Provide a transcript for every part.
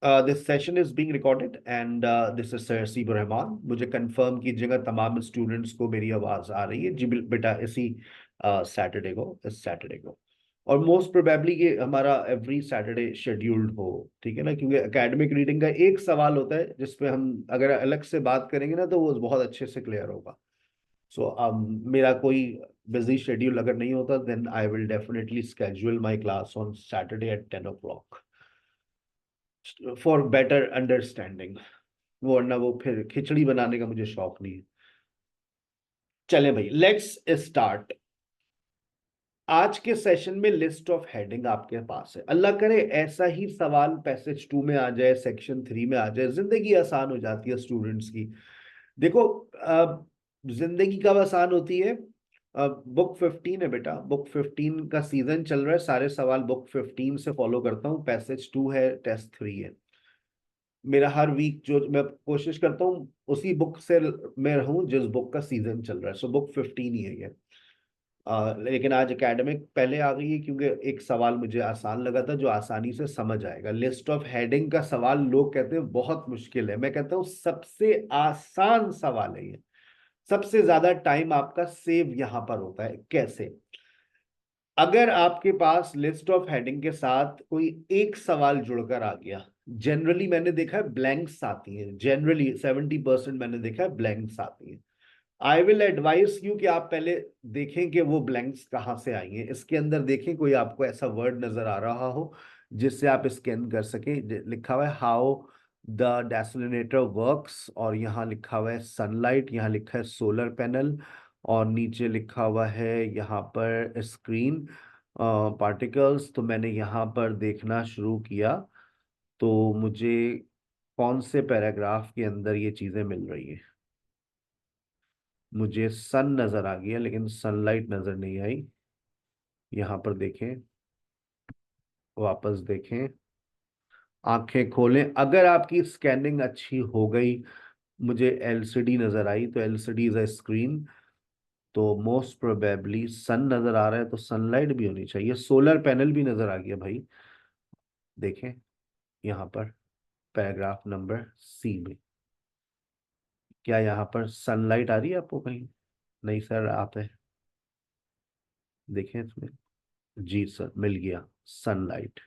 This session is being recorded and this is sir Sibur Rahman. मुझे confirm कीजिएगा तमाम students को मेरी आवाज आ रही है जी? बेटा इसी सैटरडे को, इस सैटरडे को, और मोस्ट प्रोबेबली ये हमारा एवरी सैटरडे शेड्यूल्ड हो, ठीक है ना? क्योंकि एकेडमिक रीडिंग का एक सवाल होता है जिसपे हम अगर अलग से बात करेंगे ना तो वो बहुत अच्छे से क्लियर होगा। सो मेरा कोई बिजी शेड्यूल अगर नहीं होता then I will definitely schedule my class on Saturday at 10 o'clock for better understanding. वरना वो फिर खिचड़ी बनाने का मुझे शौक नहीं है। चले भाई, लेट्स स्टार्ट। आज के सेशन में लिस्ट ऑफ हेडिंग आपके पास है। अल्लाह करे ऐसा ही सवाल पैसेज 2 में आ जाए, सेक्शन 3 में आ जाए, जिंदगी आसान हो जाती है स्टूडेंट्स की। देखो, जिंदगी कब आसान होती है? बुक 15 है बेटा, बुक 15 का सीजन चल रहा है, सारे सवाल बुक 15 से फॉलो करता हूँ। पैसेज 2 है, टेस्ट 3 है। मेरा हर वीक जो मैं कोशिश करता हूँ उसी बुक से मैं रहूं जिस बुक का सीजन चल रहा है। सो बुक 15 ही है ये। लेकिन आज एकेडमिक पहले आ गई है क्योंकि एक सवाल मुझे आसान लगा था जो आसानी से समझ आएगा। लिस्ट ऑफ हेडिंग का सवाल लोग कहते हैं बहुत मुश्किल है, मैं कहता हूँ सबसे आसान सवाल है ये। सबसे ज्यादा टाइम आपका सेव यहां पर होता है। कैसे? अगर आपके पास लिस्ट ऑफ हेडिंग के साथ कोई एक सवाल जुड़कर आ गया, जनरली मैंने देखा है ब्लैंक्स आती हैं, जनरली 70% मैंने देखा है ब्लैंक्स आती हैं। आई विल एडवाइस यू कि आप पहले देखें कि वो ब्लैंक्स कहाँ से आई हैं। इसके अंदर देखें कोई आपको ऐसा वर्ड नजर आ रहा हो जिससे आप स्कैन कर सके। लिखा हुआ है हाउ द डेसिनेटर वर्क्स, और यहाँ लिखा हुआ है सनलाइट, यहाँ लिखा है सोलर पैनल, और नीचे लिखा हुआ है यहाँ पर स्क्रीन पार्टिकल्स। तो मैंने यहाँ पर देखना शुरू किया तो मुझे कौन से पैराग्राफ के अंदर ये चीज़ें मिल रही हैं? मुझे सन नजर आ गया लेकिन सनलाइट नजर नहीं आई। यहाँ पर देखें, वापस देखें, आंखें खोलें। अगर आपकी स्कैनिंग अच्छी हो गई, मुझे एलसीडी नजर आई, तो एलसीडी इज अ स्क्रीन, तो मोस्ट प्रोबेबली सन नजर आ रहा है तो सनलाइट भी होनी चाहिए। सोलर पैनल भी नजर आ गया भाई। देखें यहाँ पर पैराग्राफ नंबर सी में, क्या यहाँ पर सनलाइट आ रही है आपको कहीं? नहीं सर, आप है, देखें इसमें। जी सर, मिल गया सनलाइट।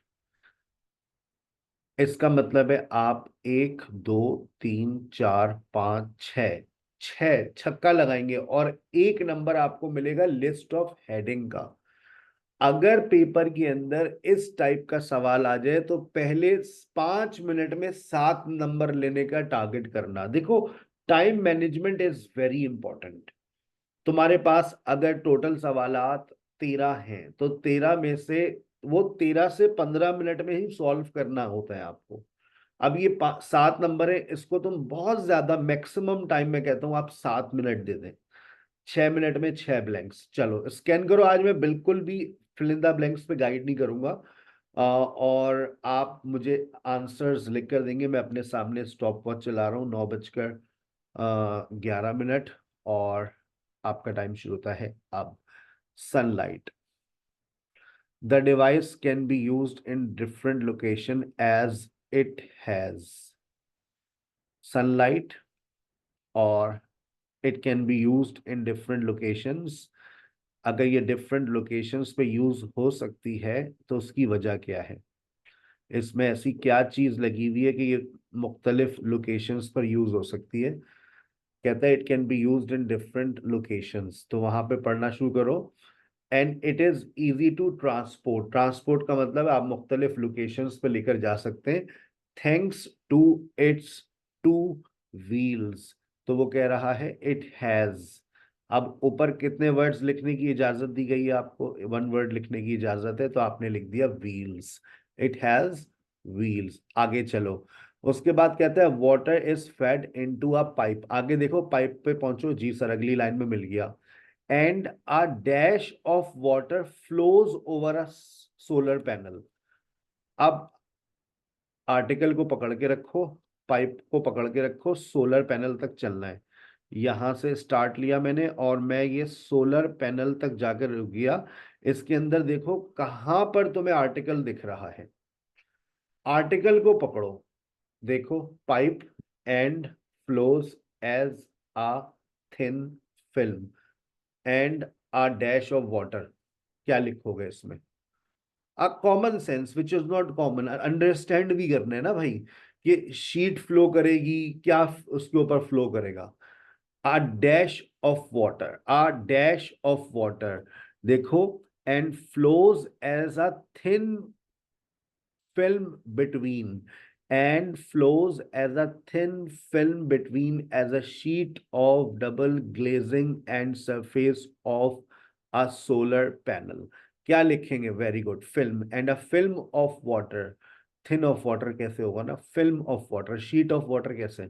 इसका मतलब है आप 1 2 3 4 5 6, छह छक्का लगाएंगे और एक नंबर आपको मिलेगा लिस्ट ऑफ हेडिंग का। अगर पेपर के अंदर इस टाइप का सवाल आ जाए तो पहले 5 मिनट में 7 नंबर लेने का टारगेट करना। देखो, time management is very important. तुम्हारे पास अगर टोटल सवालात 13 हैं तो 13 में से वो 13 से 15 मिनट में ही सॉल्व करना होता है आपको। अब ये 7 नंबर है, इसको तुम बहुत ज्यादा मैक्सिमम टाइम में कहता हूं आप 7 मिनट दे दें। 6 मिनट में 6 ब्लैंक्स। चलो स्कैन करो। आज मैं बिल्कुल भी फिल इन द ब्लैंक्स पे गाइड नहीं करूंगा। और आप मुझे आंसर्स लिख कर देंगे। मैं अपने सामने स्टॉप वॉच चला रहा हूँ, 9:11 और आपका टाइम शुरू होता है अब। Sunlight, the device can be used in different location as it has sunlight, और it can be used in different locations. अगर ये डिफरेंट लोकेशंस पे यूज हो सकती है तो उसकी वजह क्या है? इसमें ऐसी क्या चीज लगी हुई है कि ये मुख्तलिफ लोकेशंस पर यूज हो सकती है? कहता है it can be used in different locations, तो वहां पे पढ़ना शुरू करो। And it is easy to transport. Transport का मतलब है आप मुख्तलिफ लोकेशंस पे लेकर जा सकते हैं, thanks to its two wheels. तो वो कह रहा है इट हैज। अब ऊपर कितने वर्ड्स लिखने की इजाजत दी गई है आपको? 1 वर्ड लिखने की इजाजत है, तो आपने लिख दिया व्हील्स। It has wheels. आगे चलो। उसके बाद कहता है water is fed into a pipe. आगे देखो, पाइप पे पहुंचो। जी सर, अगली लाइन में मिल गया। And a dash of water flows over a solar panel. अब आर्टिकल को पकड़ के रखो, पाइप को पकड़ के रखो, सोलर पैनल तक चलना है। यहां से स्टार्ट लिया मैंने और मैं ये सोलर पैनल तक जाकर रुक गया। इसके अंदर देखो कहां पर तुम्हें आर्टिकल दिख रहा है। आर्टिकल को पकड़ो। देखो, pipe and flows as a thin film and a dash of water, क्या लिखोगे इसमें? A common sense which is not common, understand भी करना है ना भाई, कि शीट फ्लो करेगी, क्या उसके ऊपर फ्लो करेगा? A dash of water, a dash of water, देखो, and flows as a thin film between, and flows as a thin film between as a sheet of double glazing and surface of a solar panel. क्या लिखेंगे? Very good, film and a film of water. Thin of water कैसे होगा ना, film of water, sheet of water कैसे,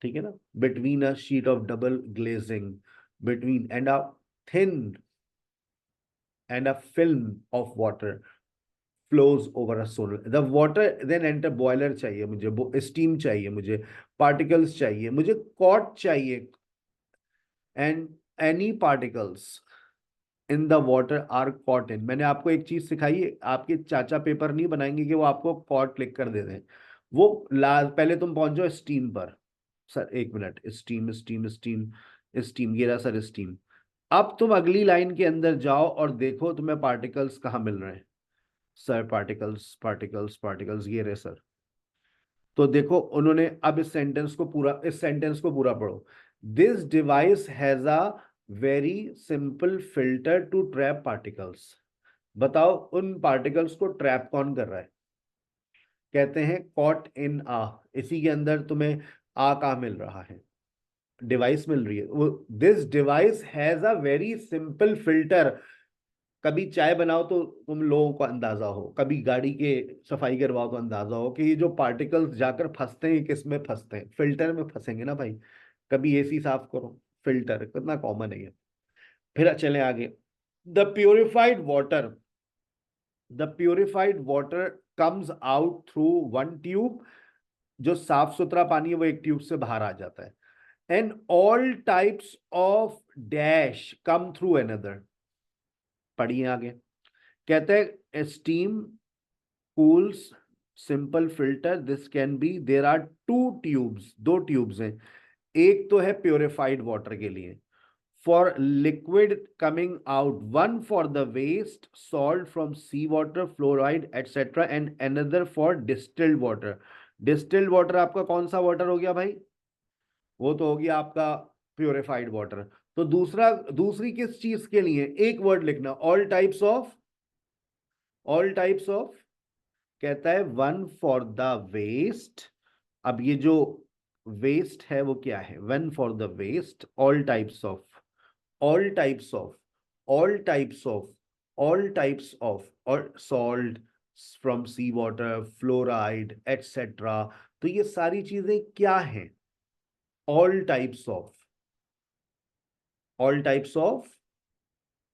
ठीक है ना, between a sheet of double glazing, between and a thin and a film of water flows over a solar, the water then enter boiler चाहिए मुझे, steam चाहिए मुझे, particles चाहिए मुझे, कॉट चाहिए, and any particles in the water are caught in. मैंने आपको एक चीज सिखाई है, आपके चाचा पेपर नहीं बनाएंगे कि वो आपको कॉट लिख कर दे दें, वो पहले तुम पहुंच जाओ स्टीम पर। सर एक minute, steam steam steam steam, ये रहा सर स्टीम। अब तुम अगली लाइन के अंदर जाओ और देखो तुम्हें पार्टिकल्स कहाँ मिल रहे हैं। सर पार्टिकल्स पार्टिकल्स पार्टिकल्स, ये रहे सर। तो देखो उन्होंने, अब इस सेंटेंस को पूरा पढ़ो। This device has a very simple filter to trap particles. बताओ उन पार्टिकल्स को ट्रैप कौन कर रहा है? कहते हैं कॉट इन आ। इसी के अंदर तुम्हें आ कहाँ मिल रहा है? डिवाइस मिल रही है वो। This device has a very simple filter. कभी चाय बनाओ तो तुम लोगों को अंदाजा हो, कभी गाड़ी के सफाई करवाओ तो अंदाजा हो कि ये जो पार्टिकल्स जाकर फंसते हैं किस में फंसते हैं, फिल्टर में फंसेंगे ना भाई। कभी एसी साफ करो, फिल्टर कितना कॉमन है ये। फिर चलें आगे। The purified water, the purified water comes out through one tube. जो साफ सुथरा पानी है वो एक ट्यूब से बाहर आ जाता है। And all types of dash come through another. पढ़िए आगे। कहते हैं steam cools simple filter, this can be, there are two tubes, दो ट्यूब्स हैं। एक तो है प्योरिफाइड वाटर के लिए, for liquid coming out, one for the waste salt from sea water, fluoride etcetera, and another for distilled water. Distilled water आपका कौन सा वाटर हो गया भाई? वो तो हो गया आपका प्योरिफाइड वाटर। तो दूसरी किस चीज के लिए? एक वर्ड लिखना, all types of, all types of. कहता है वन फॉर द वेस्ट। अब ये जो वेस्ट है वो क्या है? One for the waste, all types of, all types of, all types of, all types of, और salt from sea water, fluoride etcetera. तो ये सारी चीजें क्या हैं? All types of, all types of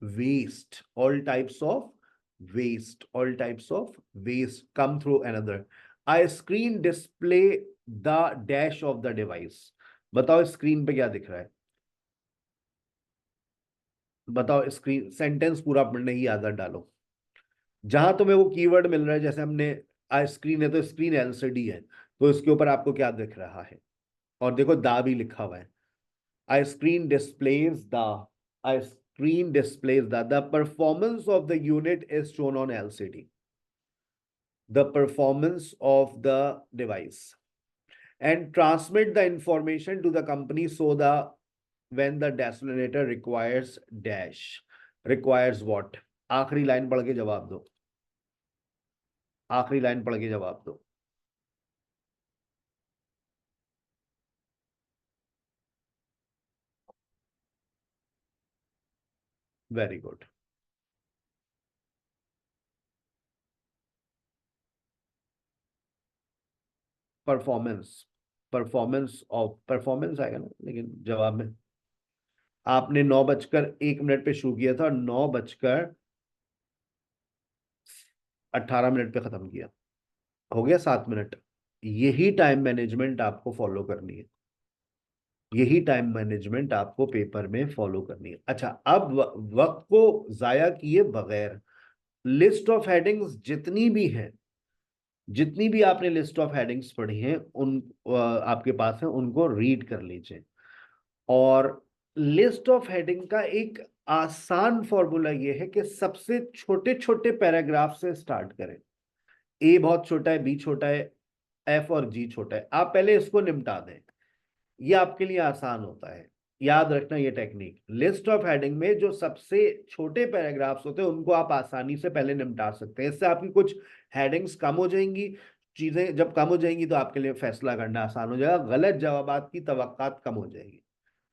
waste, all types of waste, all types of waste come through another. A screen display the dash of the device। बताओ screen पे क्या दिख रहा है? बताओ स्क्रीन, सेंटेंस पूरा पढ़ने की आदत डालो। जहां तुम्हें वो कीवर्ड मिल रहा है, जैसे हमने आ स्क्रीन है तो स्क्रीन एलसीडी है, तो इसके ऊपर आपको क्या दिख रहा है? और देखो दा भी लिखा हुआ है। A screen displays a screen displays the performance of the unit is shown on LCD, the performance of the device, and transmit the information to the company so the when the designator requires dash, requires what? आखिरी line पढ़ के जवाब दो, आखिरी line पढ़ के जवाब दो। Very good. Performance, performance of, performance आएगा ना लेकिन जवाब में। आपने 9:01 पे शुरू किया था और 9:18 पे खत्म किया, हो गया 7 मिनट। यही टाइम मैनेजमेंट आपको फॉलो करनी है, यही टाइम मैनेजमेंट आपको पेपर में फॉलो करनी है। अच्छा, अब वक्त को जाया किए बगैर लिस्ट ऑफ हेडिंग्स जितनी भी हैं जितनी भी आपने लिस्ट ऑफ हेडिंग्स पढ़ी हैं उन आपके पास है, उनको रीड कर लीजिए। और लिस्ट ऑफ हेडिंग का एक आसान फॉर्मूला ये है कि सबसे छोटे छोटे पैराग्राफ से स्टार्ट करें। ए बहुत छोटा है, बी छोटा है, एफ और जी छोटा है, आप पहले इसको निपटा दें, ये आपके लिए आसान होता है। याद रखना ये टेक्निक, लिस्ट ऑफ हेडिंग में जो सबसे छोटे पैराग्राफ्स होते हैं उनको आप आसानी से पहले निपटा सकते हैं। इससे आपकी कुछ हेडिंग्स कम हो जाएंगी। चीजें जब कम हो जाएंगी तो आपके लिए फैसला करना आसान हो जाएगा, गलत जवाबात की तवक्कात कम हो जाएगी।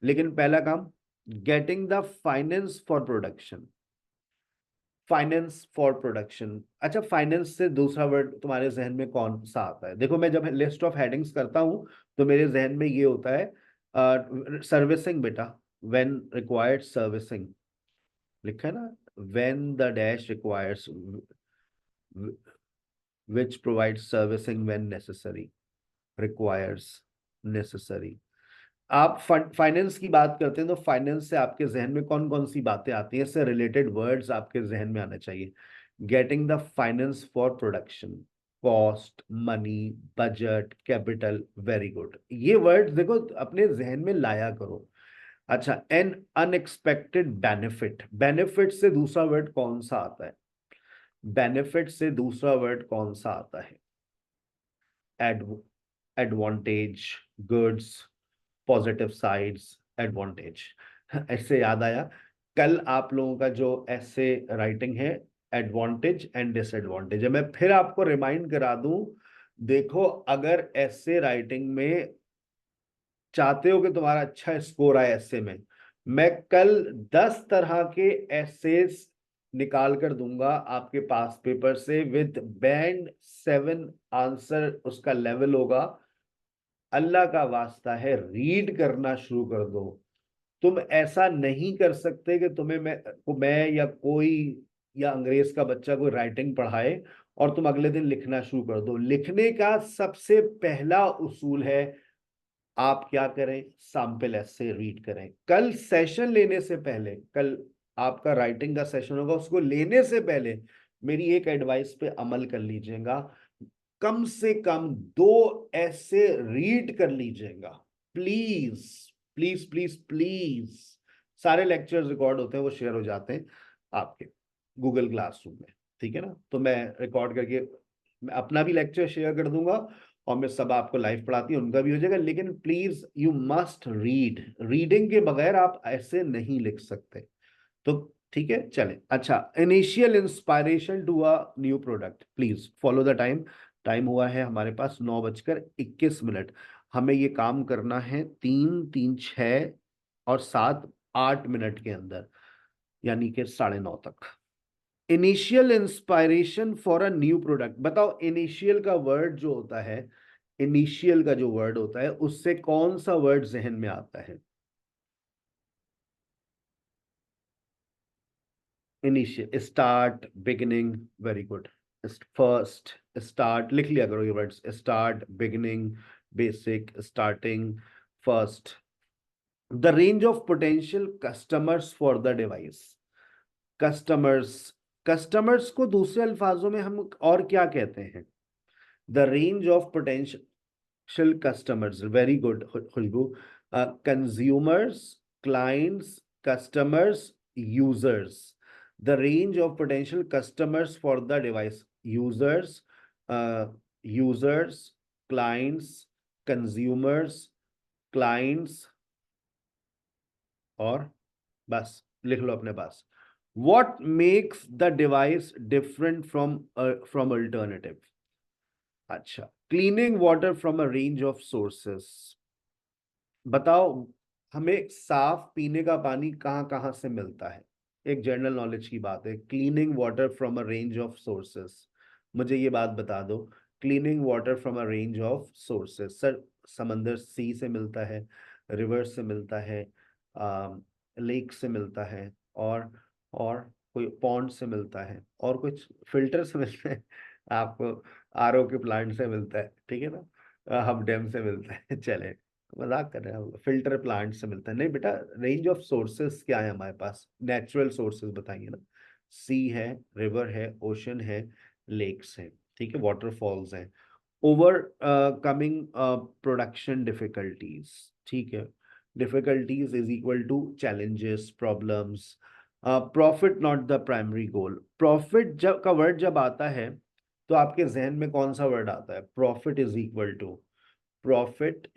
लेकिन पहला काम, getting the finance for production. Finance for production, अच्छा फाइनेंस से दूसरा वर्ड तुम्हारे जहन में कौन सा आता है? देखो मैं जब लिस्ट ऑफ हेडिंग्स करता हूं तो मेरे जहन में ये होता है सर्विसिंग बेटा, व्हेन रिक्वायर्ड सर्विसिंग, लिखा है ना, when the dash requires, which provide servicing when necessary, requires, necessary. आप फाइनेंस की बात करते हैं तो फाइनेंस से आपके जहन में कौन कौन सी बातें आती हैं? इससे रिलेटेड वर्ड्स आपके जहन में आने चाहिए। Getting the finance for production, cost, money, budget, capital, very good. ये वर्ड देखो अपने जहन में लाया करो। अच्छा, एन अनएक्सपेक्टेड बेनिफिट, बेनिफिट से दूसरा वर्ड कौन सा आता है? बेनिफिट से दूसरा वर्ड कौन सा आता है? Ad advantage, goods, positive sides, advantage. ऐसे याद आया, कल आप लोगों का जो ऐसे राइटिंग है एडवांटेज एंड डिसएडवांटेज है, मैं फिर आपको रिमाइंड करा दूं। देखो अगर ऐसे राइटिंग में चाहते हो कि तुम्हारा अच्छा स्कोर आए ऐसे में, मैं कल 10 तरह के ऐसेस निकाल कर दूंगा आपके पास पेपर से विद बैंड 7 आंसर, उसका लेवल होगा। अल्लाह का वास्ता है रीड करना शुरू कर दो। तुम ऐसा नहीं कर सकते कि तुम्हें मैं या कोई या अंग्रेज का बच्चा कोई राइटिंग पढ़ाए और तुम अगले दिन लिखना शुरू कर दो। लिखने का सबसे पहला उसूल है, आप क्या करें, सैंपल ऐसे रीड करें। कल सेशन लेने से पहले, कल आपका राइटिंग का सेशन होगा, उसको लेने से पहले मेरी एक एडवाइस पे अमल कर लीजिएगा। कम से कम 2 ऐसे रीड कर लीजिएगा, प्लीज प्लीज प्लीज प्लीज। सारे लेक्चर्स रिकॉर्ड होते हैं, वो शेयर हो जाते हैं आपके गूगल क्लासरूम में, ठीक है ना? तो मैं रिकॉर्ड करके मैं अपना भी लेक्चर शेयर कर दूंगा और मैं सब आपको लाइव पढ़ाती हूँ उनका भी हो जाएगा। लेकिन please you must read, reading के बगैर आप ऐसे नहीं लिख सकते। तो ठीक है, चले। अच्छा, initial inspiration to a new product, please follow the time. Time हुआ है हमारे पास 9:21। हमें ये काम करना है 3, 3, 6 और 7, 8 मिनट के अंदर, यानी कि 9:30 तक। Initial inspiration for a new product, बताओ इनिशियल का वर्ड जो होता है, इनिशियल का जो वर्ड होता है उससे कौन सा वर्ड जहन में आता है? Initial, start, beginning, very good. First, start, लिख लिया करो ये words, start, beginning, basic, starting, first. The range of potential customers for the device, customers, customers को दूसरे अल्फाजों में हम और क्या कहते हैं? The range of potential customers, very good Khushboo. Consumers, clients, customers, users. The range of potential customers for the device, users, users, clients, consumers, clients, और बस लिख लो अपने पास। What makes the device different from alternative? अच्छा, cleaning water from a range of sources, बताओ हमें साफ पीने का पानी कहाँ कहाँ से मिलता है? एक जनरल नॉलेज की बात है, cleaning water from a range of sources. मुझे ये बात बता दो, cleaning water from a range of sources, sir समंदर सी से मिलता है, रिवर से मिलता है, लेक से मिलता है, और कोई पॉन्ड से मिलता है, और कुछ फिल्टर से मिलता है आपको, आरओ के प्लांट से मिलता है, ठीक है ना, हम डैम से मिलता है चले, मजाक कर रहे हैं, फिल्टर प्लांट से मिलता है नहीं बेटा। रेंज ऑफ सोर्सेस क्या है हमारे पास? नेचुरल सोर्सेस बताइए ना। सी है, रिवर है, ओशन है, लेक्स है, ठीक है, वाटरफॉल्स हैं। ओवर कमिंग प्रोडक्शन डिफिकल्टीज, ठीक है, difficulties is equal to challenges, problems. Profit not the primary goal. Profit जब का वर्ड जब आता है तो आपके जहन में कौन सा वर्ड आता है? Profit is equal to, profit,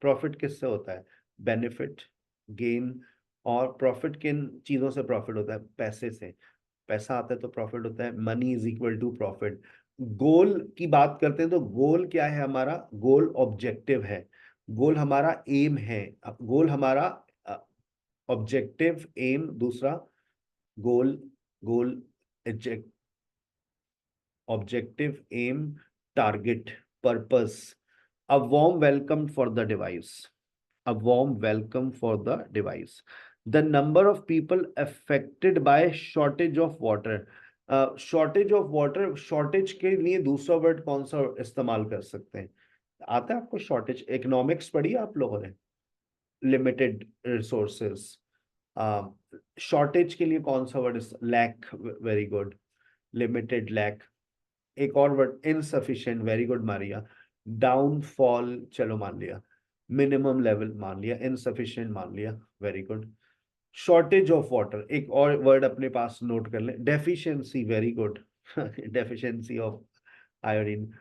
profit किससे होता है? Benefit, gain. और प्रॉफिट किन चीजों से प्रॉफिट होता है? पैसे से। पैसा आता है तो प्रॉफिट होता है, money is equal to profit. Goal की बात करते हैं तो गोल क्या है हमारा? गोल ऑब्जेक्टिव है, गोल हमारा एम है। गोल हमारा ऑब्जेक्टिव, एम दूसरा, goal, goal, objective, aim, target, purpose. A warm welcome for the device, a warm welcome for the device. The number of people affected by shortage of water. Shortage of water, shortage के लिए दूसरा word कौन सा इस्तेमाल कर सकते हैं? आता है आपको शॉर्टेज? इकोनॉमिक्स पढ़ी है आप लोगों ने? Limited resources. शॉर्टेज के लिए कौन सा word? Lack, very good, limited, lack. एक और word insufficient, very good Maria. Downfall, चलो मान लिया। मिनिमम लेवल मान लिया, इनसफिशिएंट मान लिया, very good. Shortage of water, एक और वर्ड अपने पास नोट कर लें, deficiency, very good. Deficiency of iodine,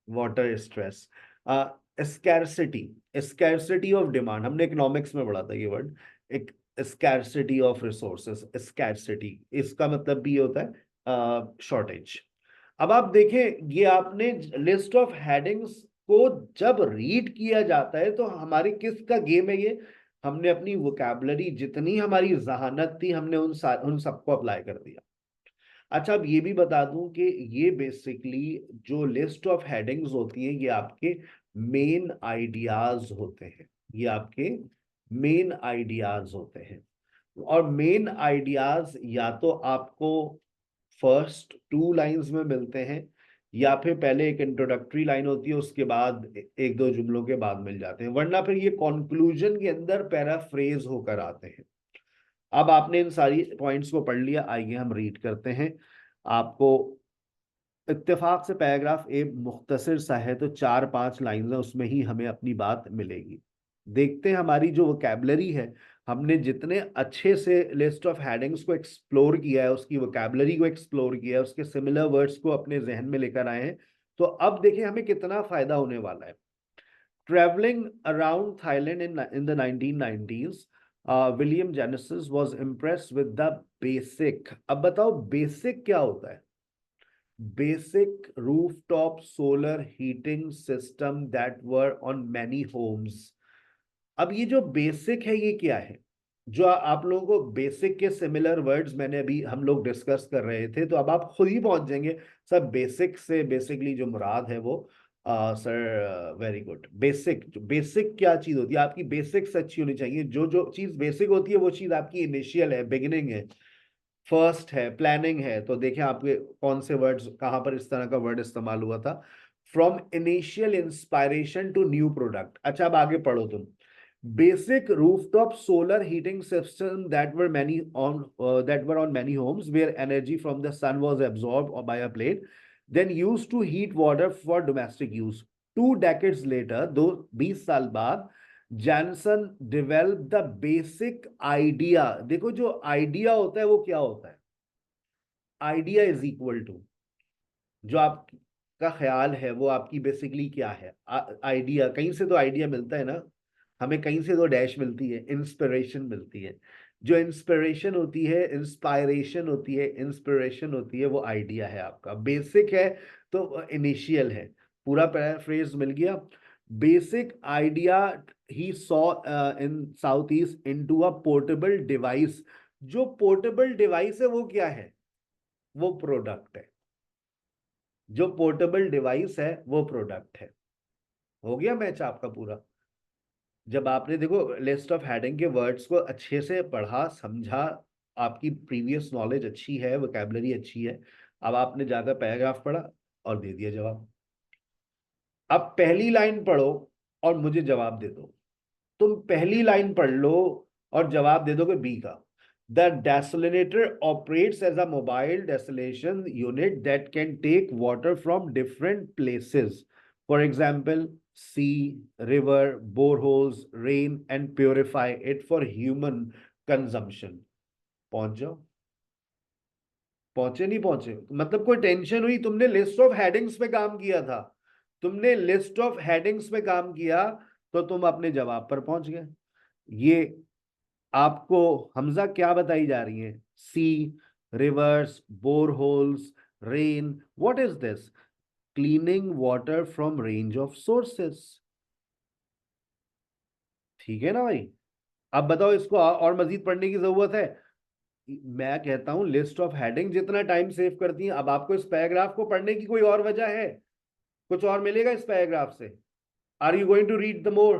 water stress. Scarcity, scarcity of demand, हमने इकोनॉमिक्स में पढ़ा था ये वर्ड। एक स्कैरसिटी ऑफ रिसोर्सेस, स्कैरसिटी, इसका मतलब भी होता है शॉर्टेज। अब आप देखें, ये आपने लिस्ट ऑफ हेडिंग्स को जब रीड किया जाता है तो हमारी किसका गेम है ये? हमने अपनी वोकैबुलरी, जितनी हमारी जहानत थी, हमने उन सबको अप्लाई कर दिया। अच्छा, अब ये भी बता दूं कि ये बेसिकली जो लिस्ट ऑफ हेडिंग्स होती हैं ये आपके मेन आइडियाज होते हैं, ये आपके मेन आइडियाज होते हैं। और मेन आइडियाज या तो आपको फर्स्ट टू लाइंस में मिलते हैं, या फिर पहले एक इंट्रोडक्टरी लाइन होती है, उसके बाद एक दो जुमलों के बाद मिल जाते हैं, वरना फिर ये कंक्लूजन के अंदर पैराफ्रेज होकर आते हैं। अब आपने इन सारी पॉइंट्स को पढ़ लिया, आइए हम रीड करते हैं। आपको इत्तेफाक से पैराग्राफ ए मुख्तसर सा है, तो 4-5 लाइन है, उसमें ही हमें अपनी बात मिलेगी। देखते हैं हमारी जो वोकैबुलरी है, हमने जितने अच्छे से लिस्ट ऑफ हेडिंग्स को एक्सप्लोर किया है, उसकी वोकैबुलरी को एक्सप्लोर किया है, उसके सिमिलर वर्ड्स को अपने जहन में लेकर आए हैं, तो अब देखिए हमें कितना फायदा होने वाला है। Travelling around Thailand in the 1990s, William genesis was impressed with the basic. अब बताओ बेसिक क्या होता है? basic rooftop solar heating system that were on many homes. अब ये जो बेसिक है ये क्या है? जो आप लोगों को बेसिक के सिमिलर वर्ड्स मैंने अभी हम लोग डिस्कस कर रहे थे, तो अब आप खुद ही पहुंच जाएंगे सर बेसिक से बेसिकली जो मुराद है वो सर वेरी गुड। बेसिक, जो बेसिक क्या चीज होती है? आपकी बेसिक्स अच्छी होनी चाहिए। जो जो चीज बेसिक होती है वो चीज आपकी इनिशियल है, बिगिनिंग है, फर्स्ट है, प्लानिंग है। तो देखें आपके कौन से वर्ड्स, कहां पर इस तरह का वर्ड इस्तेमाल हुआ था? From initial inspiration to new product. अच्छा, अब आगे पढ़ो तुम। Basic rooftop solar heating system that were on many homes where energy from the sun was absorbed by a plate, then used to heat water for domestic use. 2 decades later, दो 20 साल बाद, Jansen develop the basic idea. देखो जो idea होता है वो क्या होता है? आइडिया इज इक्वल टू, जो आपका ख्याल है वो आपकी बेसिकली क्या है? आइडिया, कहीं से तो आइडिया मिलता है ना, हमें कहीं से तो डैश मिलती है, इंस्पिरेशन मिलती है। जो इंस्पिरेशन होती है, इंस्पायरेशन होती है, इंस्पिरेशन होती है, वो आइडिया है आपका। बेसिक है तो इनिशियल है। पूरा पैराफ्रेज मिल गया। Basic idea he saw in south east into a portable device. जो पोर्टेबल डिवाइस है वो क्या है? वो प्रोडक्ट है। जो पोर्टेबल डिवाइस है वो प्रोडक्ट है। हो गया मैच आपका पूरा? जब आपने देखो लिस्ट ऑफ हेडिंग के वर्ड्स को अच्छे से पढ़ा, समझा, आपकी प्रीवियस नॉलेज अच्छी है, वोकैबुलरी अच्छी है, अब आपने जाकर पैराग्राफ पढ़ा और दे दिया जवाब। अब पहली लाइन पढ़ो और मुझे जवाब दे दो। तुम पहली लाइन पढ़ लो और जवाब दे दोगे बी का। The desalinator operates as a mobile desalination unit that can take water from different places. For example, sea, river, boreholes, rain, and purify it for human consumption. पहुंच जाओ, पहुंचे नहीं पहुंचे, मतलब कोई टेंशन हुई? तुमने लिस्ट ऑफ हेडिंग्स पे काम किया था, तुमने लिस्ट ऑफ हेडिंग्स पे काम किया, तो तुम अपने जवाब पर पहुंच गए। ये आपको हमजा क्या बताई जा रही है? Sea, rivers, boreholes, rain, what is this? Cleaning water from range of sources. ठीक है ना भाई? अब बताओ, इसको और मजीद पढ़ने की जरूरत है? मैं कहता हूं लिस्ट ऑफ हेडिंग जितना टाइम सेव करती है। अब आपको इस पैराग्राफ को पढ़ने की कोई और वजह है? कुछ और मिलेगा इस पैराग्राफ से? Are you going to read the more?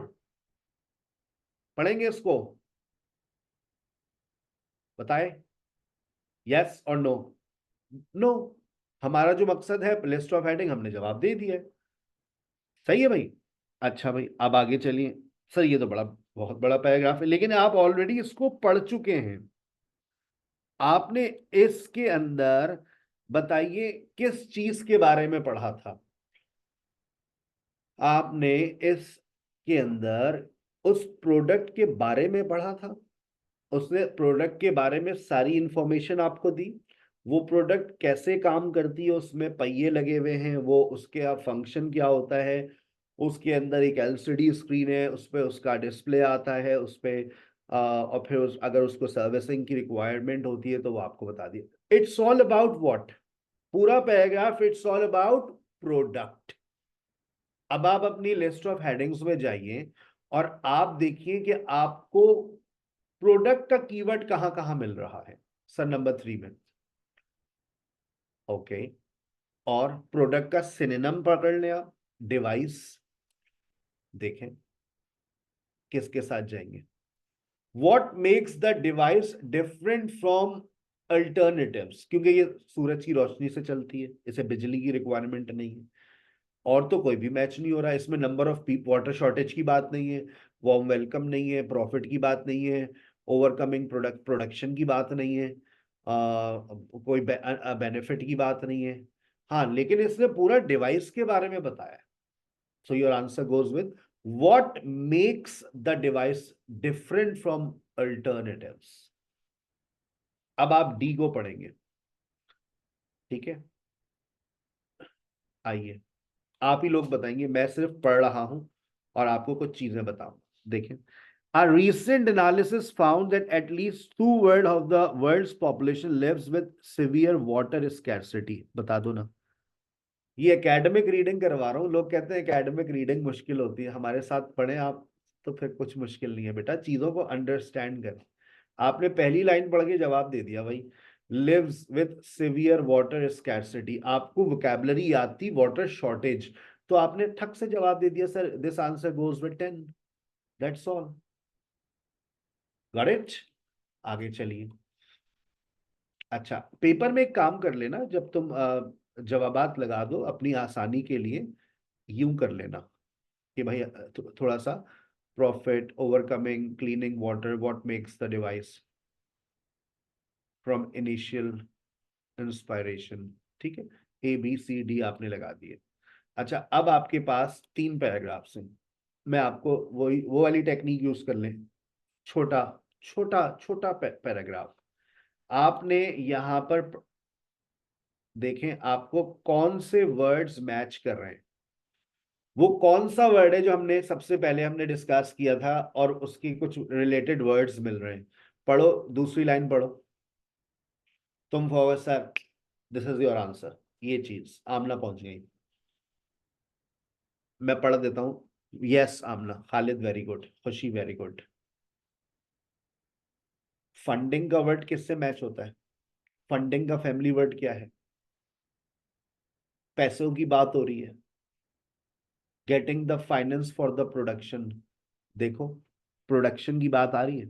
पढ़ेंगे इसको? बताए, यस और नो? नो। हमारा जो मकसद है लिस्ट ऑफ हेडिंग, हमने जवाब दे दिया है। सही है भाई? अच्छा भाई, अब आगे चलिए। सर ये तो बड़ा बहुत बड़ा पैराग्राफ है, लेकिन आप ऑलरेडी इसको पढ़ चुके हैं। आपने इसके अंदर बताइए किस चीज के बारे में पढ़ा था? आपने इसके अंदर उस प्रोडक्ट के बारे में पढ़ा था, उसने प्रोडक्ट के बारे में सारी इंफॉर्मेशन आपको दी। वो प्रोडक्ट कैसे काम करती है, उसमें पहिए लगे हुए हैं, वो उसके फंक्शन क्या होता है, उसके अंदर एक एलसीडी स्क्रीन है, उस पर उसका डिस्प्ले आता है, उस पर और फिर अगर उसको सर्विसिंग की रिक्वायरमेंट होती है तो वो आपको बता दिए। It's all about what? पूरा paragraph it's all about product. अब आप अपनी लिस्ट ऑफ हेडिंग्स में जाइए और आप देखिए कि आपको प्रोडक्ट का कीवर्ड कहां कहां मिल रहा है। सर नंबर 3 में, ओके। और प्रोडक्ट का सिनोनिम पकड़ लिया, डिवाइस। देखें किसके साथ जाएंगे? What makes the device different from alternatives? क्योंकि ये सूरज की रोशनी से चलती है, इसे बिजली की रिक्वायरमेंट नहीं है। और तो कोई भी मैच नहीं हो रहा। इसमें नंबर ऑफ वाटर शॉर्टेज की बात नहीं है, वार्म वेलकम नहीं है, प्रॉफिट की बात नहीं है, ओवरकमिंग प्रोडक्शन की बात नहीं है, कोई बेनिफिट की बात नहीं है। हाँ, लेकिन इसने पूरा डिवाइस के बारे में बताया। So your answer goes with what makes the device different from alternatives. अब आप डी को पढ़ेंगे, ठीक है? आइए, आप ही लोग बताएंगे, मैं सिर्फ पढ़ रहा हूं और आपको कुछ चीजें बताऊं। देखिए, a recent analysis found that at least 2/3 of the world's population lives with severe water scarcity। बता दो ना। ये एकेडमिक रीडिंग करवा रहा हूँ। लोग कहते हैं एकेडमिक रीडिंग मुश्किल होती है, हमारे साथ पढ़े आप तो फिर कुछ मुश्किल नहीं है बेटा, चीजों को अंडरस्टैंड करें। आपने पहली लाइन पढ़ के जवाब दे दिया भाई, lives with severe water scarcity. आपको वोकैबुलरी याद थी वाटर शॉर्टेज, तो आपने ठक से जवाब दे दिया, sir this answer goes with 10। That's all. Got it? आगे चलिए। अच्छा, पेपर में एक काम कर लेना, जब तुम जवाबात लगा दो अपनी आसानी के लिए, यूं कर लेना कि भाई थोड़ा सा profit, overcoming, cleaning water, what makes the device from initial inspiration. ठीक है, ए बी सी डी आपने लगा दिए। अच्छा, अब आपके पास 3 पैराग्राफ्स हैं। मैं आपको वही वो वाली टेक्निक यूज कर लें, छोटा छोटा छोटा पैराग्राफ। आपने यहां पर देखें आपको कौन से वर्ड्स मैच कर रहे हैं। वो कौन सा वर्ड है जो हमने सबसे पहले हमने डिस्कस किया था और उसकी कुछ रिलेटेड वर्ड्स मिल रहे हैं? पढ़ो, दूसरी लाइन पढ़ो। तुम forward sir, this is your answer. ये चीज आमना पहुंच गई। मैं पढ़ देता हूं। यस आमना, खालिद वेरी गुड, खुशी वेरी गुड। फंडिंग का वर्ड किससे मैच होता है? फंडिंग का फैमिली वर्ड क्या है? पैसों की बात हो रही है। Getting the finance for the production. देखो, प्रोडक्शन की बात आ रही है।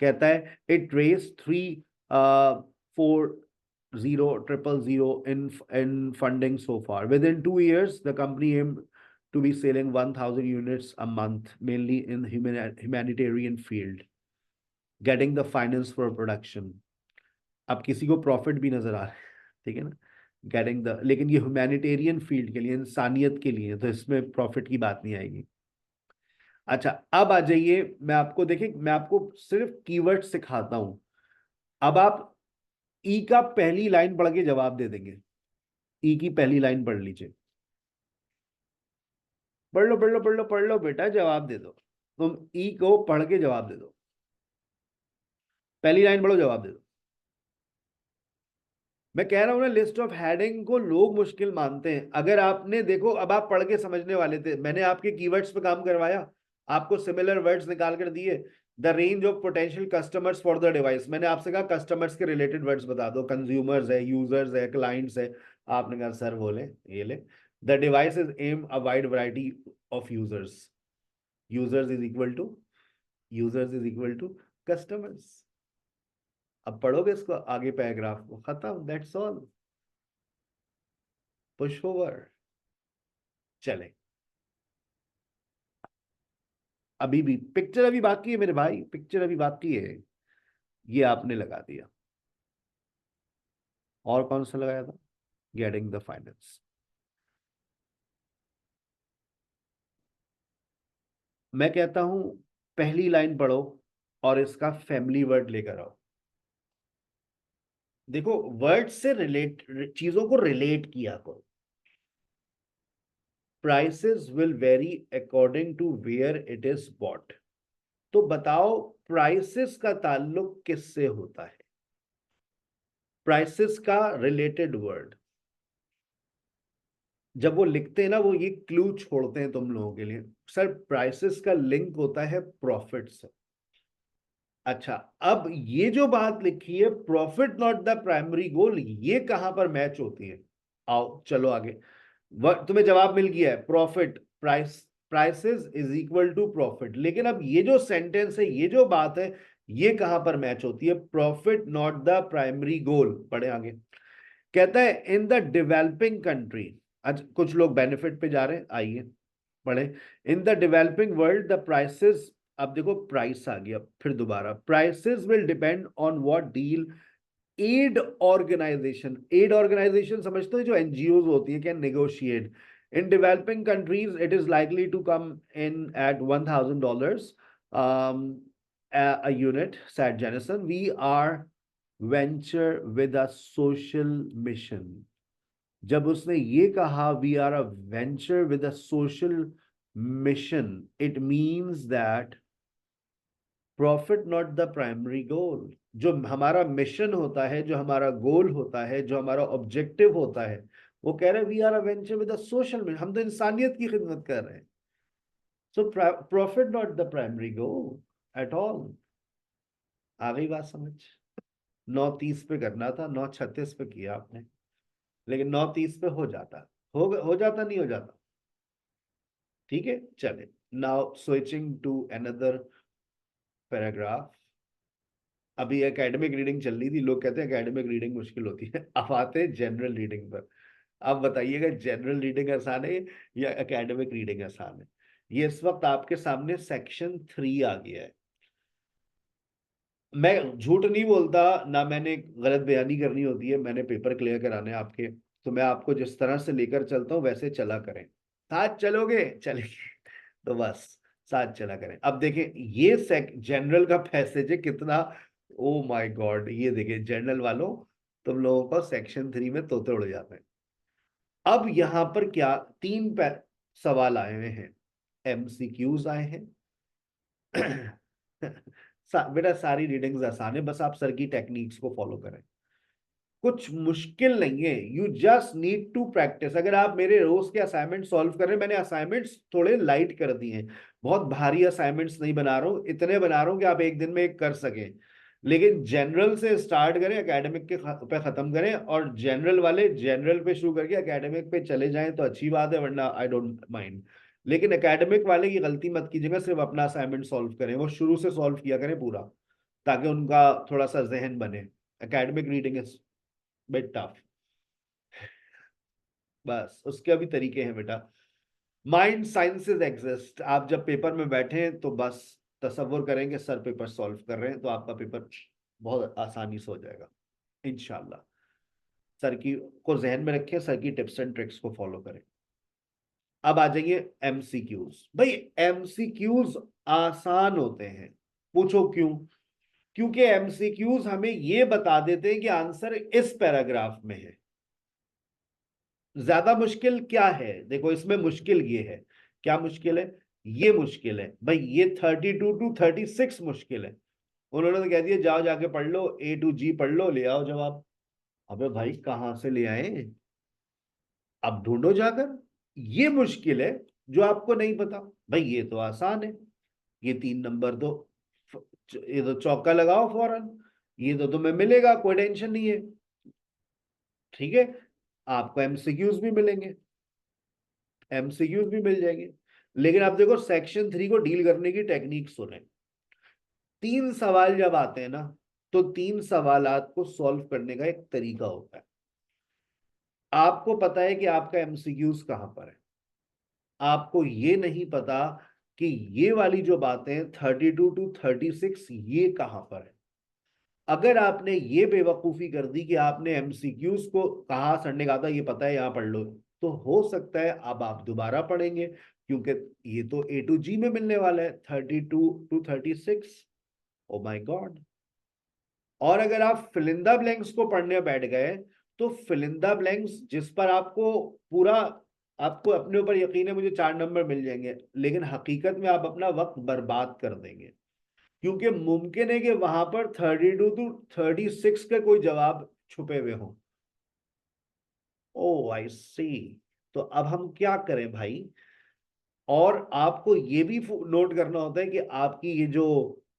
कहता है it raise 3,4,0,0,0 in funding so far. Within 2 years, the company aimed to be selling 1,000 units a month, mainly in humanitarian field. Getting the finance for production. अब किसी को प्रॉफिट भी नजर आ रहा है, ठीक है ना, गेटिंग द, लेकिन ये ह्यूमैनिटेरियन फील्ड के लिए, इंसानियत के लिए, तो इसमें प्रॉफिट की बात नहीं आएगी। अच्छा, अब आ जाइए, मैं आपको देखिए, मैं आपको सिर्फ कीवर्ड सिखाता हूं। अब आप ई का पहली लाइन पढ़ के जवाब दे देंगे। ई की पहली लाइन पढ़ लीजिए, पढ़ लो पढ़ लो पढ़ लो पढ़ लो बेटा, जवाब दे दो। तुम ई को पढ़ के जवाब दे दो, पहली लाइन पढ़ो, जवाब दे दो। मैं कह रहा हूं ना, लिस्ट ऑफ हेडिंग को लोग मुश्किल मानते हैं। अगर आपने देखो, अब आप पढ़ के समझने वाले थे, मैंने आपके कीवर्ड्स पे काम करवाया, आपको सिमिलर वर्ड्स निकाल कर दिए। The range of potential customers for the device, मैंने आपसे कहा कस्टमर्स के रिलेटेड वर्ड्स बता दो, कंज्यूमर्स है, यूजर्स है, क्लाइंट्स है। आपने कहा सर बोले ये ले, the device is um a wide variety of users, users is equal to, users is equal to customers. अब पढ़ोगे इसको आगे पैराग्राफ को, खत्म, दैट्स ऑल, पुश ओवर। चले, अभी भी पिक्चर अभी बाकी है मेरे भाई, पिक्चर अभी बाकी है। ये आपने लगा दिया, और कौन सा लगाया था, गेटिंग द फाइनेंस। मैं कहता हूं पहली लाइन पढ़ो और इसका फैमिली वर्ड लेकर आओ। देखो, वर्ड से रिलेट, चीजों को रिलेट किया करो। Prices will vary according to where it is bought. तो बताओ, प्राइसेस का ताल्लुक किससे होता है, प्राइसेस का रिलेटेड वर्ड। जब वो लिखते हैं ना, वो ये क्लू छोड़ते हैं तुम लोगों के लिए, सर प्राइसेस का लिंक होता है प्रॉफिट से। अच्छा, अब ये जो बात लिखी है, प्रॉफिट नॉट द प्राइमरी गोल, ये कहां पर मैच होती है। आओ चलो आगे, तुम्हें जवाब मिल गया है, profit, prices is equal to profit. लेकिन अब ये जो सेंटेंस है, ये जो बात है, ये कहां पर मैच होती है, प्रॉफिट नॉट द प्राइमरी गोल। पढ़े आगे, कहता है इन द डेवलपिंग कंट्री। आज कुछ लोग बेनिफिट पे जा रहे हैं, आइए पढ़े। In the developing world the prices, अब देखो प्राइस आ गया फिर दोबारा, prices will depend on what deal aid organisation, aid organisation समझते हो, जो एनजीओ होती है, can negotiate. In developing countries it is likely to come in at $1,000 a unit, said Jennison. We are venture with a social mission. जब उसने ये कहा we are a venture with a social mission, it means that profit not the primary goal. जो हमारा mission होता है, जो हमारा गोल होता है, जो हमारा ऑब्जेक्टिव होता है, वो कह रहे हैं we are a venture with a social mission, हम तो इंसानियत की खिदमत कर रहे हैं। So profit not the primary goal at all. आ गई बात समझ। 9:30 पे करना था, 9:36 पे किया आपने, लेकिन 9:30 पे हो जाता, हो जाता, नहीं हो जाता, ठीक है। चले, now switching to another paragraph. अभी एकेडमिक रीडिंग चल रही थी, लोग कहते हैं एकेडमिक रीडिंग मुश्किल होती है। अब आते हैं जनरल रीडिंग पर। अब बताइएगा जनरल रीडिंग आसान है या एकेडमिक रीडिंग आसान है। ये इस वक्त आपके सामने सेक्शन 3 आ गया है। मैं झूठ नहीं बोलता ना, मैंने गलत बयानी करनी होती है, मैंने पेपर क्लियर कराने आपके, तो मैं आपको जिस तरह से लेकर चलता हूँ वैसे चला करें। साथ चलोगे, चलेंगे, तो बस साथ चला करें। अब देखें, ये जनरल का पैसेज है कितना, ओ माय गॉड, ये देखिए जनरल वालों, तुम लोगों को सेक्शन 3 में तोते उड़ जाते हैं। अब यहां पर क्या, तीन सवाल आए हुए हैं, एमसीक्यूज आए हैं। बेटा सारी रीडिंग्स आसान है, बस आप सर की टेक्निक्स को फॉलो करें, कुछ मुश्किल नहीं है, you just need to practise. अगर आप मेरे रोज के असाइनमेंट सॉल्व कर रहे हैं, मैंने असाइनमेंट्स थोड़े लाइट कर दिए हैं, बहुत भारी असाइनमेंट्स नहीं बना रहा हूं, इतने बना रहा हूं कि आप एक दिन में एक कर सकें। लेकिन जनरल से स्टार्ट करें, एकेडमिक के पे खत्म करें, और जनरल वाले जनरल पे शुरू करके एकेडमिक पे चले जाएं तो अच्छी बात है, वरना आई डोंट माइंड। लेकिन एकेडमिक वाले की गलती मत कीजिएगा, सिर्फ अपना असाइनमेंट सॉल्व करें, वो शुरू से सॉल्व किया करें पूरा, ताकि उनका थोड़ा सा जहन बने। Academic reading is bit tough, बस उसके अभी तरीके हैं बेटा। माइंड साइंसेस एग्जिस्ट, आप जब पेपर में बैठे तो बस तसव्वुर करेंगे सर पेपर सॉल्व कर रहे हैं, तो आपका पेपर बहुत आसानी से हो जाएगा इंशाल्लाह। सर की को जहन में रखें, सर की टिप्स एंड ट्रिक्स को फॉलो करें। अब आ जाइए एमसीक्यूज। भाई एमसीक्यूज आसान होते हैं, पूछो क्यों? क्योंकि एमसीक्यूज हमें ये बता देते हैं कि आंसर इस पैराग्राफ में है। ज्यादा मुश्किल क्या है? देखो इसमें मुश्किल ये है, क्या मुश्किल है? ये मुश्किल है भाई, ये 32 to 36 मुश्किल है। उन्होंने तो कह दिया जाओ जाके पढ़ लो, A to G पढ़ लो, ले आओ जवाब। अबे भाई कहां से ले आए? अब ढूंढो जाकर। ये मुश्किल है जो आपको नहीं पता। भाई ये तो आसान है, ये 3 नंबर तो, ये तो चौका लगाओ फौरन, ये तो तुम्हें मिलेगा, कोई टेंशन नहीं है। ठीक है, आपको एमसीक्यूज भी मिलेंगे, एमसीक्यूज भी मिल जाएंगे। लेकिन आप देखो सेक्शन 3 को डील करने की टेक्निक सुने। 3 सवाल जब आते हैं ना, तो 3 सवालात को सॉल्व करने का एक तरीका होता है। आपको पता है कि आपका एमसीक्यूज कहां पर है, आपको ये नहीं पता कि ये वाली जो बातें 32 to 36 ये कहां पर है। अगर आपने ये बेवकूफी कर दी कि आपने एमसीक्यूज को कहा सर ने कहा था ये पता है यहां पढ़ लो, तो हो सकता है अब आप दोबारा पढ़ेंगे, क्योंकि ये तो A to G में मिलने वाला है 32 to 36। Oh my God. और अगर आप फिलिंदा ब्लैंक्स को पढ़ने बैठ गए, तो फिलिंदा ब्लैंक्स जिस पर आपको पूरा, आपको अपने ऊपर यकीन है मुझे 4 नंबर मिल जाएंगे, लेकिन हकीकत में आप अपना वक्त बर्बाद कर देंगे, क्योंकि मुमकिन है कि वहां पर 32 to 36 के कोई जवाब छुपे हुए हों। ओ आई सी। तो अब हम क्या करें भाई? और आपको ये भी नोट करना होता है कि आपकी ये जो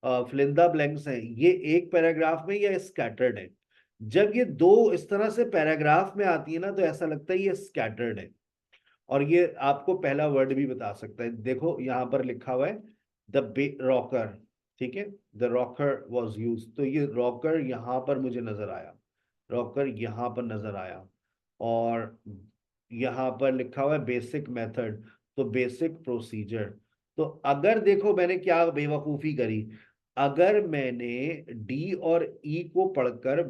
फिलिंदा ब्लैंक्स हैं, ये एक पैराग्राफ में या स्कैटर्ड है। जब ये दो इस तरह से पैराग्राफ में आती है ना, तो ऐसा लगता है ये स्कैटर्ड है। और ये आपको पहला वर्ड भी बता सकता है। देखो यहां पर लिखा हुआ है द रॉकर, ठीक है, द रॉकर वॉज यूज, तो ये रॉकर यहां पर मुझे नजर आया, रॉकर यहां पर नजर आया। और यहां पर लिखा हुआ है बेसिक मेथड, तो बेसिक प्रोसीजर। तो अगर देखो मैंने क्या बेवकूफी करी, अगर मैंने डी और ई को पढ़कर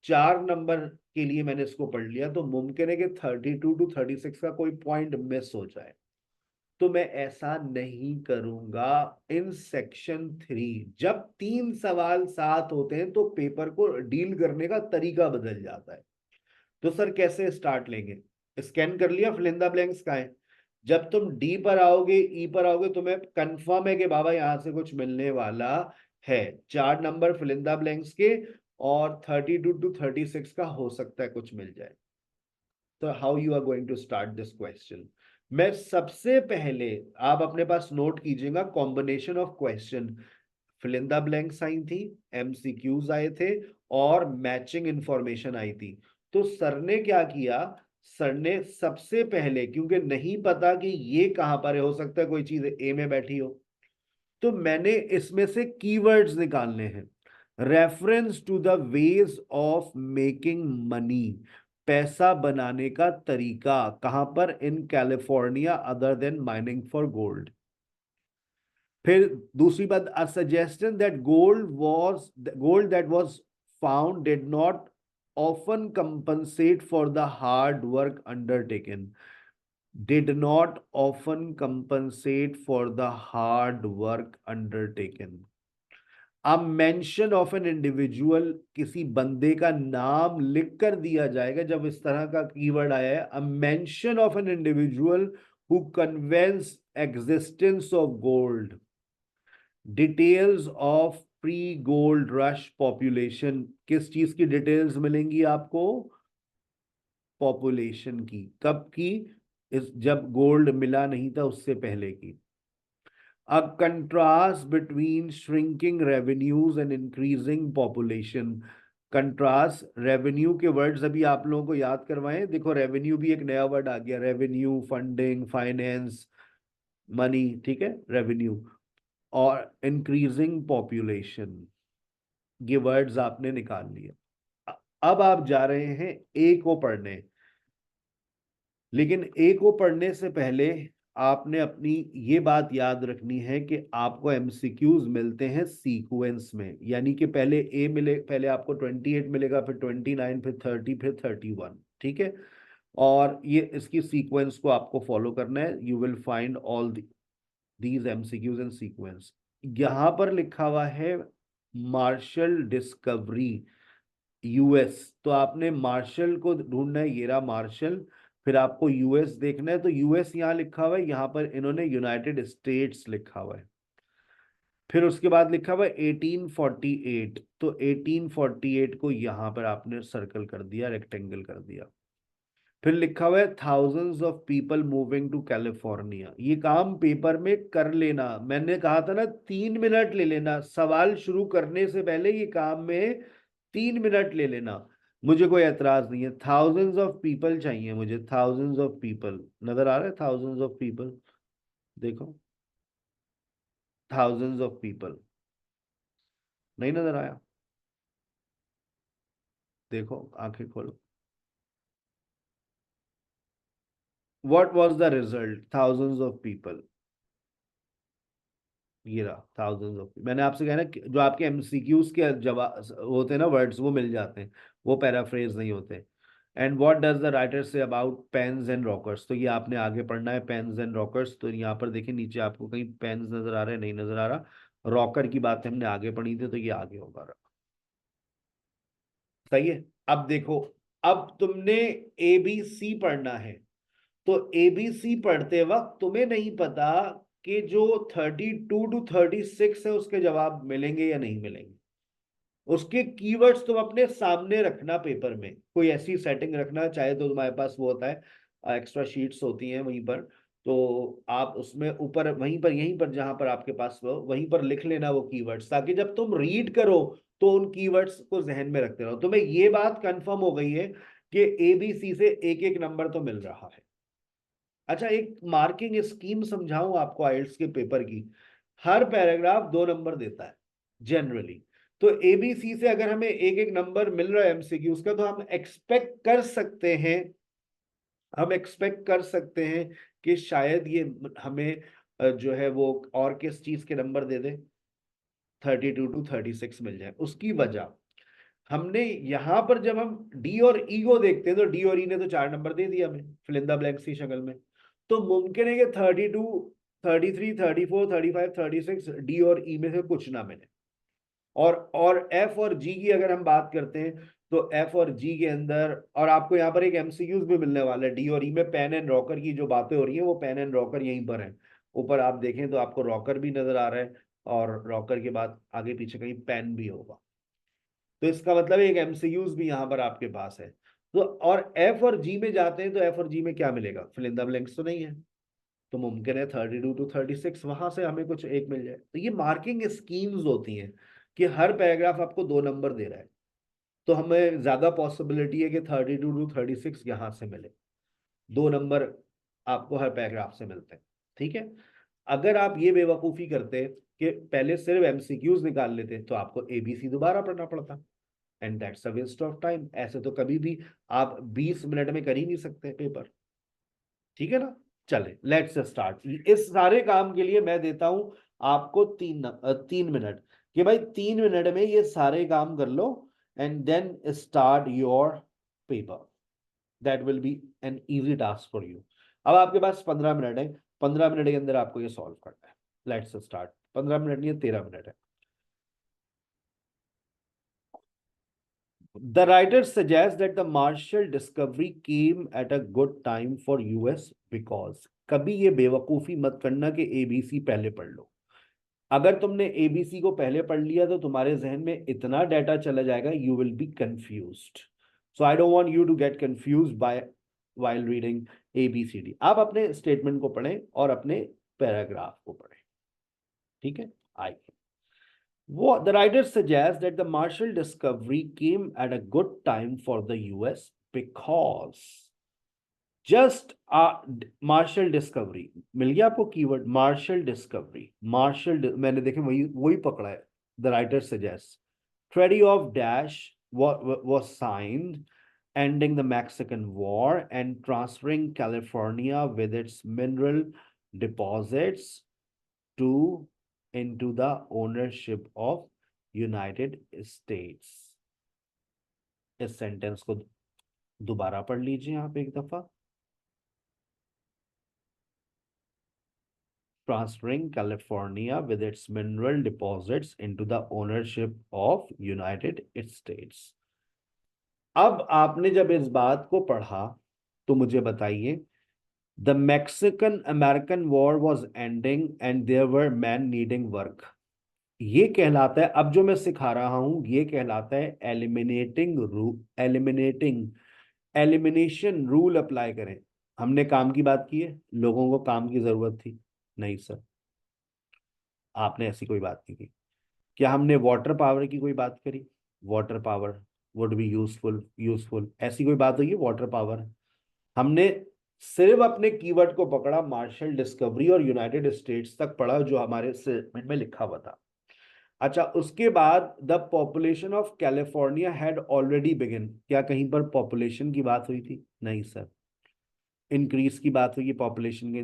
4 नंबर के लिए मैंने इसको पढ़ लिया, तो मुमकिन है कि 32 to 36 का कोई पॉइंट मिस हो जाए। तो मैं ऐसा नहीं करूंगा। इन सेक्शन 3 जब 3 सवाल साथ होते हैं, तो पेपर को डील करने का तरीका बदल जाता है। तो सर कैसे स्टार्ट लेंगे? स्कैन कर लिया फिलिंदा ब्लैंक्स का है, जब तुम डी पर आओगे, ई पर आओगे, तुम्हें कंफर्म है कि बाबा यहां से कुछ मिलने वाला है। 4 नंबर फिलिंदा ब्लैंक्स के, और 32 to 36 का हो सकता है कुछ मिल जाए। तो how you are going to start this question? मैं सबसे पहले, आप अपने पास नोट कीजिएगा, combination of question, fill in the blanks आई थी, एमसीक्यूज आए थे, और मैचिंग इंफॉर्मेशन आई थी। तो सर ने क्या किया, सर ने सबसे पहले, क्योंकि नहीं पता कि ये कहां पर है, हो सकता है कोई चीज ए में बैठी हो, तो मैंने इसमें से कीवर्ड्स निकालने हैं। Reference to the ways of making money, पैसा बनाने का तरीका कहां पर? In California, other than mining for gold. फिर दूसरी बात, a suggestion that gold that was found did not often compensate for the hard work undertaken, did not often compensate for the hard work undertaken। अब mention of an individual, किसी बंदे का नाम लिख कर दिया जाएगा जब इस तरह का कीवर्ड आया है। A mention of an individual who convince existence of gold, details of pre gold rush population. किस चीज की डिटेल्स मिलेंगी आपको? पॉपुलेशन की। कब की? इस जब गोल्ड मिला नहीं था उससे पहले की। A contrast between shrinking revenues and increasing population। Contrast, revenue के वर्ड्स अभी आप लोगों को याद करवाएं। देखो रेवेन्यू भी एक नया वर्ड आ गया, रेवेन्यू, फंडिंग, फाइनेंस, मनी, ठीक है, रेवेन्यू। और इंक्रीजिंग पॉपुलेशन, ये वर्ड्स आपने निकाल लिए। अब आप जा रहे हैं ए को पढ़ने, लेकिन ए को पढ़ने से पहले आपने अपनी ये बात याद रखनी है कि आपको एमसीक्यूज मिलते हैं सीक्वेंस में, यानी कि पहले ए मिले, पहले आपको 28 मिलेगा, फिर 29, फिर 30, फिर 31, ठीक है। और ये इसकी सीक्वेंस को आपको फॉलो करना है। You will find all these MCQs in sequence. यहां पर लिखा हुआ है मार्शल डिस्कवरी यूएस, तो आपने मार्शल को ढूंढना है, ये रहा मार्शल। फिर आपको यूएस देखना है, तो यूएस यहाँ लिखा हुआ है, यहाँ पर इन्होंने यूनाइटेड स्टेट्स लिखा हुआ है। फिर उसके बाद लिखा हुआ है 1848, तो 1848 को यहाँ पर आपने सर्कल कर दिया, रेक्टेंगल कर दिया। फिर लिखा हुआ है thousands of people moving to California. ये काम पेपर में कर लेना, मैंने कहा था ना 3 मिनट ले लेना, सवाल शुरू करने से पहले ये काम में 3 मिनट ले लेना। मुझे कोई एतराज नहीं है। थाउजेंड्स ऑफ पीपल चाहिए मुझे, थाउजेंड्स ऑफ पीपल नजर आ रहा है, थाउजेंड्स ऑफ पीपल, देखो थाउजेंड्स ऑफ पीपल, नहीं नजर आया? देखो आंखें खोलो। What was the result? Thousands of people, ये रहा थाउजेंड्स ऑफ। मैंने आपसे कहा ना कि जो आपके एमसीक्यूज के जवाब होते हैं ना, वर्ड्स वो मिल जाते हैं, वो पैराफ्रेज नहीं होते। And what does the writer say about pans and rockers, तो ये आपने आगे पढ़ना है, पेन्स एंड रॉकर्स। तो यहाँ पर देखिए नीचे आपको कहीं पेन्स नजर आ रहे हैं? नहीं नजर आ रहा। रॉकर की बात हमने आगे पढ़ी थी, तो ये आगे होगा। सही है। अब देखो, अब तुमने एबीसी पढ़ना है, तो एबीसी पढ़ते वक्त तुम्हें नहीं पता कि जो 32 to 36 है उसके जवाब मिलेंगे या नहीं मिलेंगे। उसके कीवर्ड्स तुम अपने सामने रखना, पेपर में कोई ऐसी सेटिंग रखना, चाहे तो तुम्हारे पास वो होता है एक्स्ट्रा शीट्स होती हैं वहीं पर, तो आप उसमें ऊपर वहीं पर, यहीं पर जहां पर आपके पास वो, वहीं पर लिख लेना वो कीवर्ड्स, ताकि जब तुम रीड करो तो उन कीवर्ड्स को जहन में रखते रहो। तुम्हें ये बात कंफर्म हो गई है कि एबीसी से एक एक नंबर तो मिल रहा है। अच्छा, एक मार्किंग स्कीम समझाऊं आपको आइल्स के पेपर की। हर पैराग्राफ 2 नंबर देता है जनरली। तो एबीसी से अगर हमें एक एक नंबर मिल रहा है एमसीक्यूज का, तो हम एक्सपेक्ट कर सकते हैं कि शायद ये हमें जो है वो और किस चीज के नंबर दे दे, 32 to 36 मिल जाए। उसकी वजह, हमने यहां पर जब हम डी और ई को देखते हैं, तो डी और ई ने तो 4 नंबर दे दिया हमें फिलिंदा ब्लैंक्स की शक्ल में। तो मुमकिन है कि 32, 33, 34, 35, 36 डी और ई में से कुछ ना मिले। और एफ और जी की अगर हम बात करते हैं, तो एफ और जी के अंदर, और आपको यहाँ पर एक एमसीक्यूज भी मिलने वाला है डी और ई में, पेन एंड रॉकर की जो बातें हो रही है वो पेन एंड रॉकर यहीं पर है। ऊपर आप देखें तो आपको रॉकर भी नजर आ रहा है, और रॉकर के बाद आगे पीछे कहीं पेन भी होगा। तो इसका मतलब एक एमसीक्यूज भी यहाँ पर आपके पास है। तो और एफ और जी में जाते हैं, तो एफ और जी में क्या मिलेगा? फिल इन द ब्लैंक्स तो नहीं है, तो मुमकिन है 32 to 36 वहां से हमें कुछ एक मिल जाए। तो ये मार्किंग स्कीम्स होती हैं कि हर पैराग्राफ आपको 2 नंबर दे रहा है, तो हमें ज्यादा पॉसिबिलिटी है कि 32 to 36 यहां से मिले। 2 नंबर आपको हर पैराग्राफ से मिलते हैं, ठीक है। अगर आप ये बेवकूफी करते कि पहले सिर्फ एमसीक्यूज निकाल लेते, तो आपको एबीसी दोबारा पढ़ना पड़ता, and that's a waste of time. ऐसे तो कभी भी आप 20 मिनट में कर ही नहीं सकते पेपर, ठीक है ना। चले, लेट्स स्टार्ट। इस सारे काम के लिए मैं देता हूं आपको 3 मिनट, कि भाई 3 मिनट में ये सारे काम कर लो, and then start your paper. That will be an easy task for you. अब आपके पास 15 मिनट है, 15 मिनट के अंदर आपको ये सॉल्व करना है। Let's start. 15 मिनट नहीं है, 13 मिनट है। The writer suggests that the Marshall discovery came at a good time for US because, कभी ये बेवकूफी मत करना कि एबीसी पहले पढ़ लो। अगर तुमने एबीसी को पहले पढ़ लिया तो तुम्हारे जहन में इतना डाटा चला जाएगा, you will be confused. So I don't want you to get confused by while reading A B C D. आप अपने स्टेटमेंट को पढ़ें और अपने पैराग्राफ को पढ़ें, ठीक है। आइए, the writer suggests that the Marshall discovery came at a good time for the US because just Marshall discovery मिल गया आपको कीवर्ड, मार्शल डिस्कवरी। मैंने देखे वही वही पकड़ा है। The writer suggest treaty of dash was signed, ending the Mexican War and transferring California with its mineral deposits to into the ownership of United States. इस सेंटेंस को दोबारा पढ़ लीजिए आप एक दफा। Transferring California with its mineral deposits into the ownership of United States। अब आपने जब इस बात को पढ़ा तो मुझे बताइए, the Mexican American war was ending and there were men needing work. ये कहलाता है, अब जो मैं सिखा रहा हूं ये कहलाता है एलिमिनेशन रूल अप्लाई करें। हमने काम की बात की है, लोगों को काम की जरूरत थी? नहीं सर, आपने ऐसी कोई बात नहीं की। क्या हमने वाटर पावर की कोई बात करी? Water power would be useful ऐसी कोई बात हुई है? Water power. हमने सिर्फ अपने कीवर्ड को पकड़ा, मार्शल डिस्कवरी और यूनाइटेड स्टेट्स तक पढ़ा जो हमारे स्टेटमेंट में लिखा हुआ था। अच्छा, उसके बाद the population of California had already begin. क्या कहीं पर पॉपुलेशन की बात हुई थी? नहीं सर। इंक्रीज की बात हुई है पॉपुलेशन के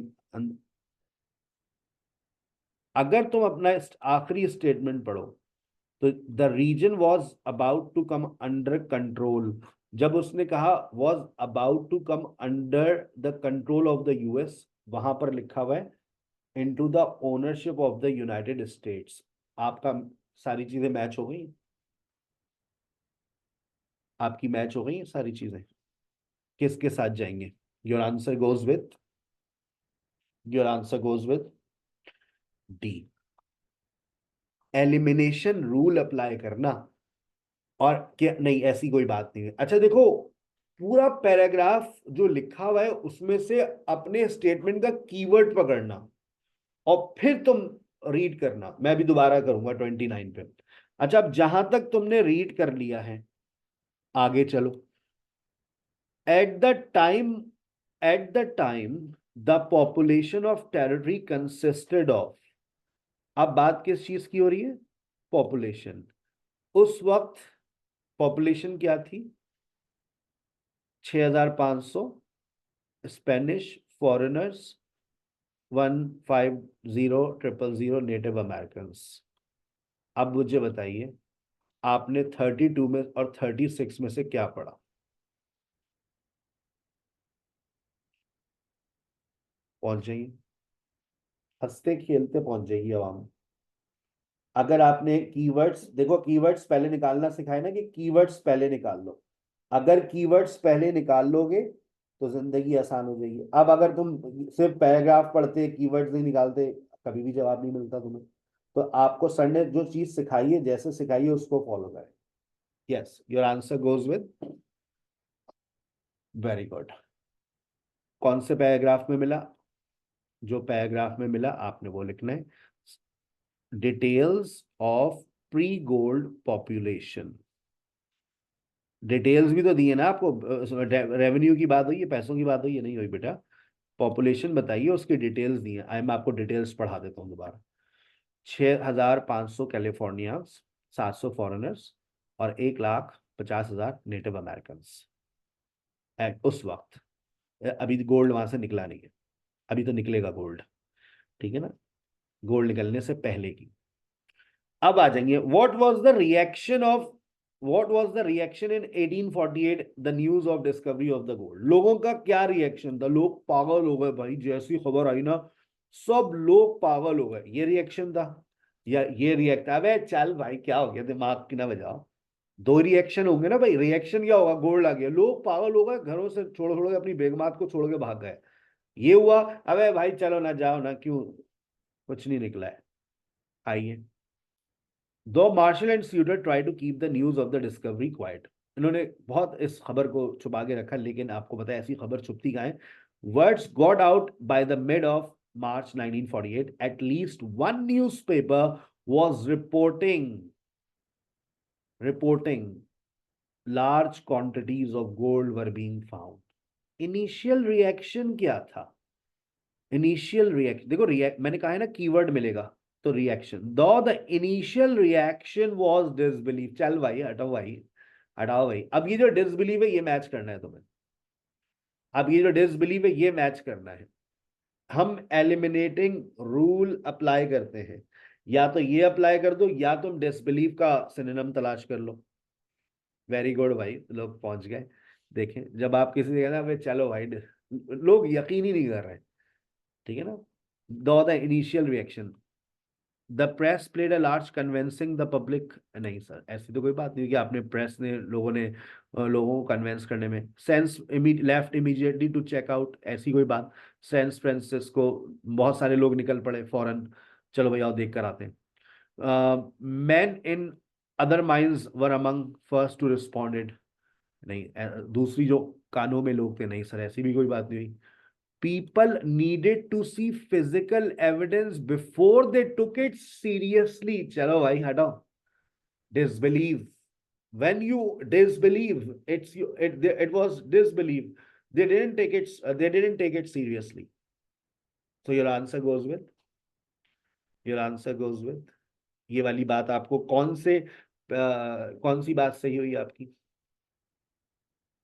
अगर तुम अपना आखिरी स्टेटमेंट पढ़ो तो the reason was about to come under control. जब उसने कहा was about to come under the control of the US, वहां पर लिखा हुआ है into the ownership of the United States. आपका सारी चीजें मैच हो गई? आपकी मैच हो गई सारी चीजें? किसके साथ जाएंगे? Your answer goes with your answer goes with D, elimination rule apply करना। और क्या नहीं, ऐसी कोई बात नहीं है। अच्छा देखो, पूरा पैराग्राफ जो लिखा हुआ है उसमें से अपने स्टेटमेंट का कीवर्ड पकड़ना और फिर तुम रीड करना। मैं भी दोबारा करूंगा 29 पे। अच्छा, अब जहां तक तुमने रीड कर लिया है आगे चलो। At the time at the time the population of territory consisted of. अब बात किस चीज की हो रही है? पॉपुलेशन। उस वक्त पॉपुलेशन क्या थी? 6,500 स्पेनिश फॉरेनर्स, 150,000 नेटिव अमेरिकन। अब मुझे बताइए, आपने 32 में और 36 में से क्या पढ़ा? पहुंच जाइए, हंसते खेलते पहुंच जाइए आवाम। अगर आपने कीवर्ड्स, देखो कीवर्ड्स पहले निकालना सिखाए ना, कि कीवर्ड्स पहले निकाल लो। अगर कीवर्ड्स पहले निकाल लोगे तो जिंदगी आसान हो जाएगी। अब अगर तुम सिर्फ पैराग्राफ पढ़ते कीवर्ड्स नहीं निकालते, कभी भी जवाब नहीं मिलता तुम्हें। तो आपको सर ने जो चीज सिखाई है, जैसे सिखाई है उसको फॉलो करें। Yes, your answer goes with very good. कौन से पैराग्राफ में मिला? जो पैराग्राफ में मिला आपने वो लिखना है, details of pre gold population. Details भी तो दिए ना आपको, रेवेन्यू की बात हुई है, पैसों की बात हुई है? नहीं हुई बेटा। पॉपुलेशन बताइए, उसकी डिटेल्स दी है। मैं आपको डिटेल्स पढ़ा देता हूँ दोबारा। 6,500 कैलिफोर्निया, 700 फॉरेनर्स और 1,50,000 नेटिव अमेरिकन एट उस वक्त। अभी गोल्ड वहां से निकला नहीं है, अभी तो निकलेगा गोल्ड, ठीक है ना? गोल्ड निकलने से पहले की। अब आ जाएंगे, what was the reaction in 1848 the news of discovery of the gold. लोगों का क्या रिएक्शन था? लोग पागल हो गए भाई, जैसी खबर आई ना सब लोग पागल हो गए, ये रिएक्शन था? या ये रिएक्ट, अबे चल भाई क्या हो गया, दिमाग की ना बजाओ। दो रिएक्शन होंगे ना भाई। रिएक्शन क्या होगा? गोल्ड आ गया, लोग पागल हो गए, घरों से छोड़ के अपनी बेगमात को छोड़ के भाग गए। ये हुआ, अबे भाई चलो ना, जाओ ना, क्यों? कुछ नहीं निकला है। आइए, दो Marshall and Sutter try to keep the news of the discovery quiet. इन्होंने बहुत इस खबर को छुपा के रखा, लेकिन आपको पता है ऐसी खबर छुपती कहाँ है? Words got out by the mid of March 1948 at least one newspaper was reporting large quantities of gold were being found. Initial reaction क्या था? इनिशियल रिएक्शन देखो, मैंने कहा है ना कीवर्ड मिलेगा तो रिएक्शन। दो the initial reaction was disbelieve. चल भाई हटाओ भाई, हटाओ भाई। अब ये जो डिसबिलीव है ये मैच करना है तुम्हें। अब ये जो डिसबिलीव है ये मैच करना है। हम एलिमिनेटिंग रूल अप्लाई करते हैं, या तो ये अप्लाई कर दो या तुम डिसबिलीव का सिनोनिम तलाश कर लो। वेरी गुड भाई, लोग पहुंच गए। देखें, जब आप किसी से कहना भाई चलो भाई, लोग यकीन ही नहीं कर रहे। ठीक है ना, दो the initial reaction, the press played a large convincing the public. नहीं सर, ऐसी तो कोई बात नहीं कि आपने प्रेस ने लोगों को कन्विंस करने में। Sense left immediately to check out, ऐसी कोई बात। सेंस फ्रांसिस्को, बहुत सारे लोग निकल पड़े फौरन, चलो भैया देख कर आते हैं। Men in other mines were among first to responded. नहीं, दूसरी जो कानों में लोग थे, नहीं सर ऐसी भी कोई बात नहीं हुई। People needed to see physical evidence before they took it seriously. चलो भाई हटाओ, disbelieve. When you disbelieve, it was disbelief. They didn't take it seriously. So your answer goes with ये वाली बात आपको कौन सी बात सही हुई आपकी?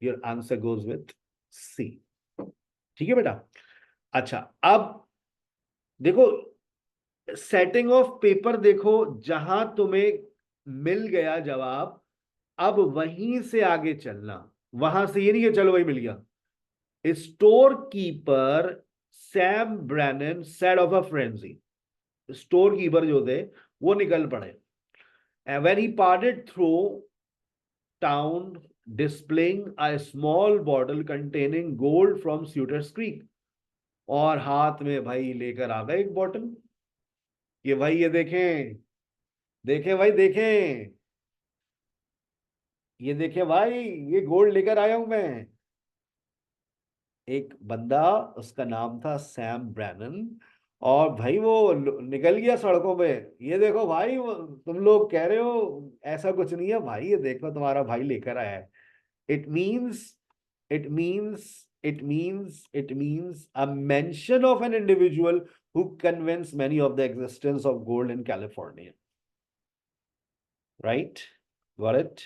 Your answer goes with C. ठीक है बेटा। अच्छा, अब देखो, सेटिंग ऑफ पेपर देखो, जहां तुम्हें मिल गया जवाब, अब वहीं से आगे चलना। वहां से ये नहीं कि चलो भाई मिल गया। Storekeeper Sam Brannan set off a frenzy. Storekeeper जो थे वो निकल पड़े, when he parted through town displaying a small bottle containing gold from Sutter's creek. और हाथ में भाई लेकर आ गए एक बॉटल। ये भाई ये देखें, देखें भाई देखें, ये देखें भाई, ये गोल्ड लेकर आया हूं मैं। एक बंदा, उसका नाम था सैम ब्रैनन, और भाई वो निकल गया सड़कों पे। ये देखो भाई, तुम लोग कह रहे हो ऐसा कुछ नहीं है भाई, ये देखो तुम्हारा भाई लेकर आया है। It means it means a mention of an individual who convinced many of the existence of gold in California. Right? Got it?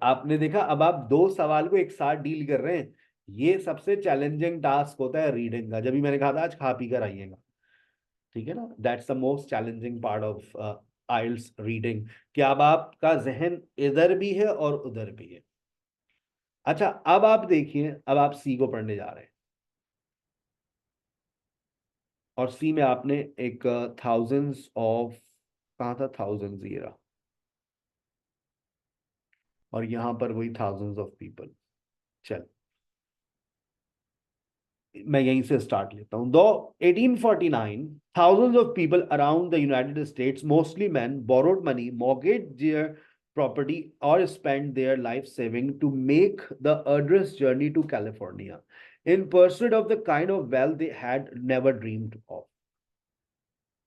आपने देखा, अब आप दो सवाल को एक साथ डील कर रहे हैं। ये सबसे चैलेंजिंग टास्क होता है रीडिंग का, जब भी मैंने कहा था आज खा पी कर आइएगा। ठीक है ना, that's the most challenging part of isles reading, कि अब आपका जहन इधर भी है और उधर भी है। अच्छा, अब आप देखिए, अब आप सी को पढ़ने जा रहे हैं, और सी में आपने एक थाउजेंड्स ऑफ, कहा था थाउजेंड्स, ये रहा, और यहां पर वही थाउजेंड्स ऑफ पीपल। चल, मैं यहीं से स्टार्ट लेता हूं। दो 1849, thousands of people around the United States, mostly men, borrowed money, mortgaged their property, or spent their life saving to make the arduous journey to California in pursuit of the kind of wealth they had never dreamed of.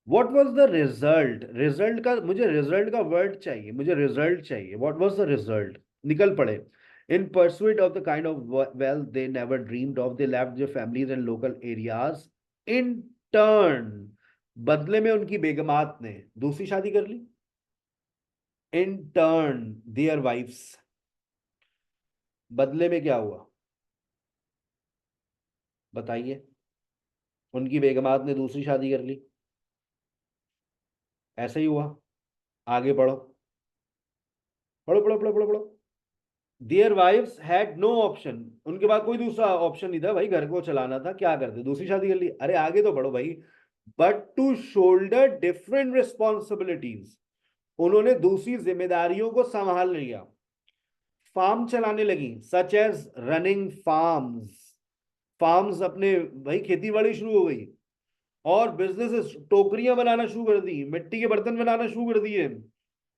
What was the result? Result का मुझे, result का word चाहिए, मुझे result चाहिए। What was the result? निकल पड़े। In pursuit of the kind of wealth they never dreamed of, they left their families and local areas. In turn, बदले में उनकी बेगमात ने दूसरी शादी कर ली। In turn, their wives, बदले में क्या हुआ बताइए? उनकी बेगमात ने दूसरी शादी कर ली, ऐसा ही हुआ। आगे पढ़ो, पढ़ो पढ़ो पढ़ो पढ़ो पढ़ो। Their wives had no option, उनके पास कोई दूसरा ऑप्शन नहीं था भाई, घर को चलाना था, क्या करते, दूसरी शादी कर ली। अरे आगे तो बढ़ो भाई। But two shoulder different responsibilities, उन्होंने दूसरी जिम्मेदारियों को संभाल लिया। फार्म चलाने लगी, such as running farms, farms अपने, भाई खेती बाड़ी शुरू हो गई। और बिजनेस, टोकरियां बनाना शुरू कर दी, मिट्टी के बर्तन बनाना शुरू कर दिए।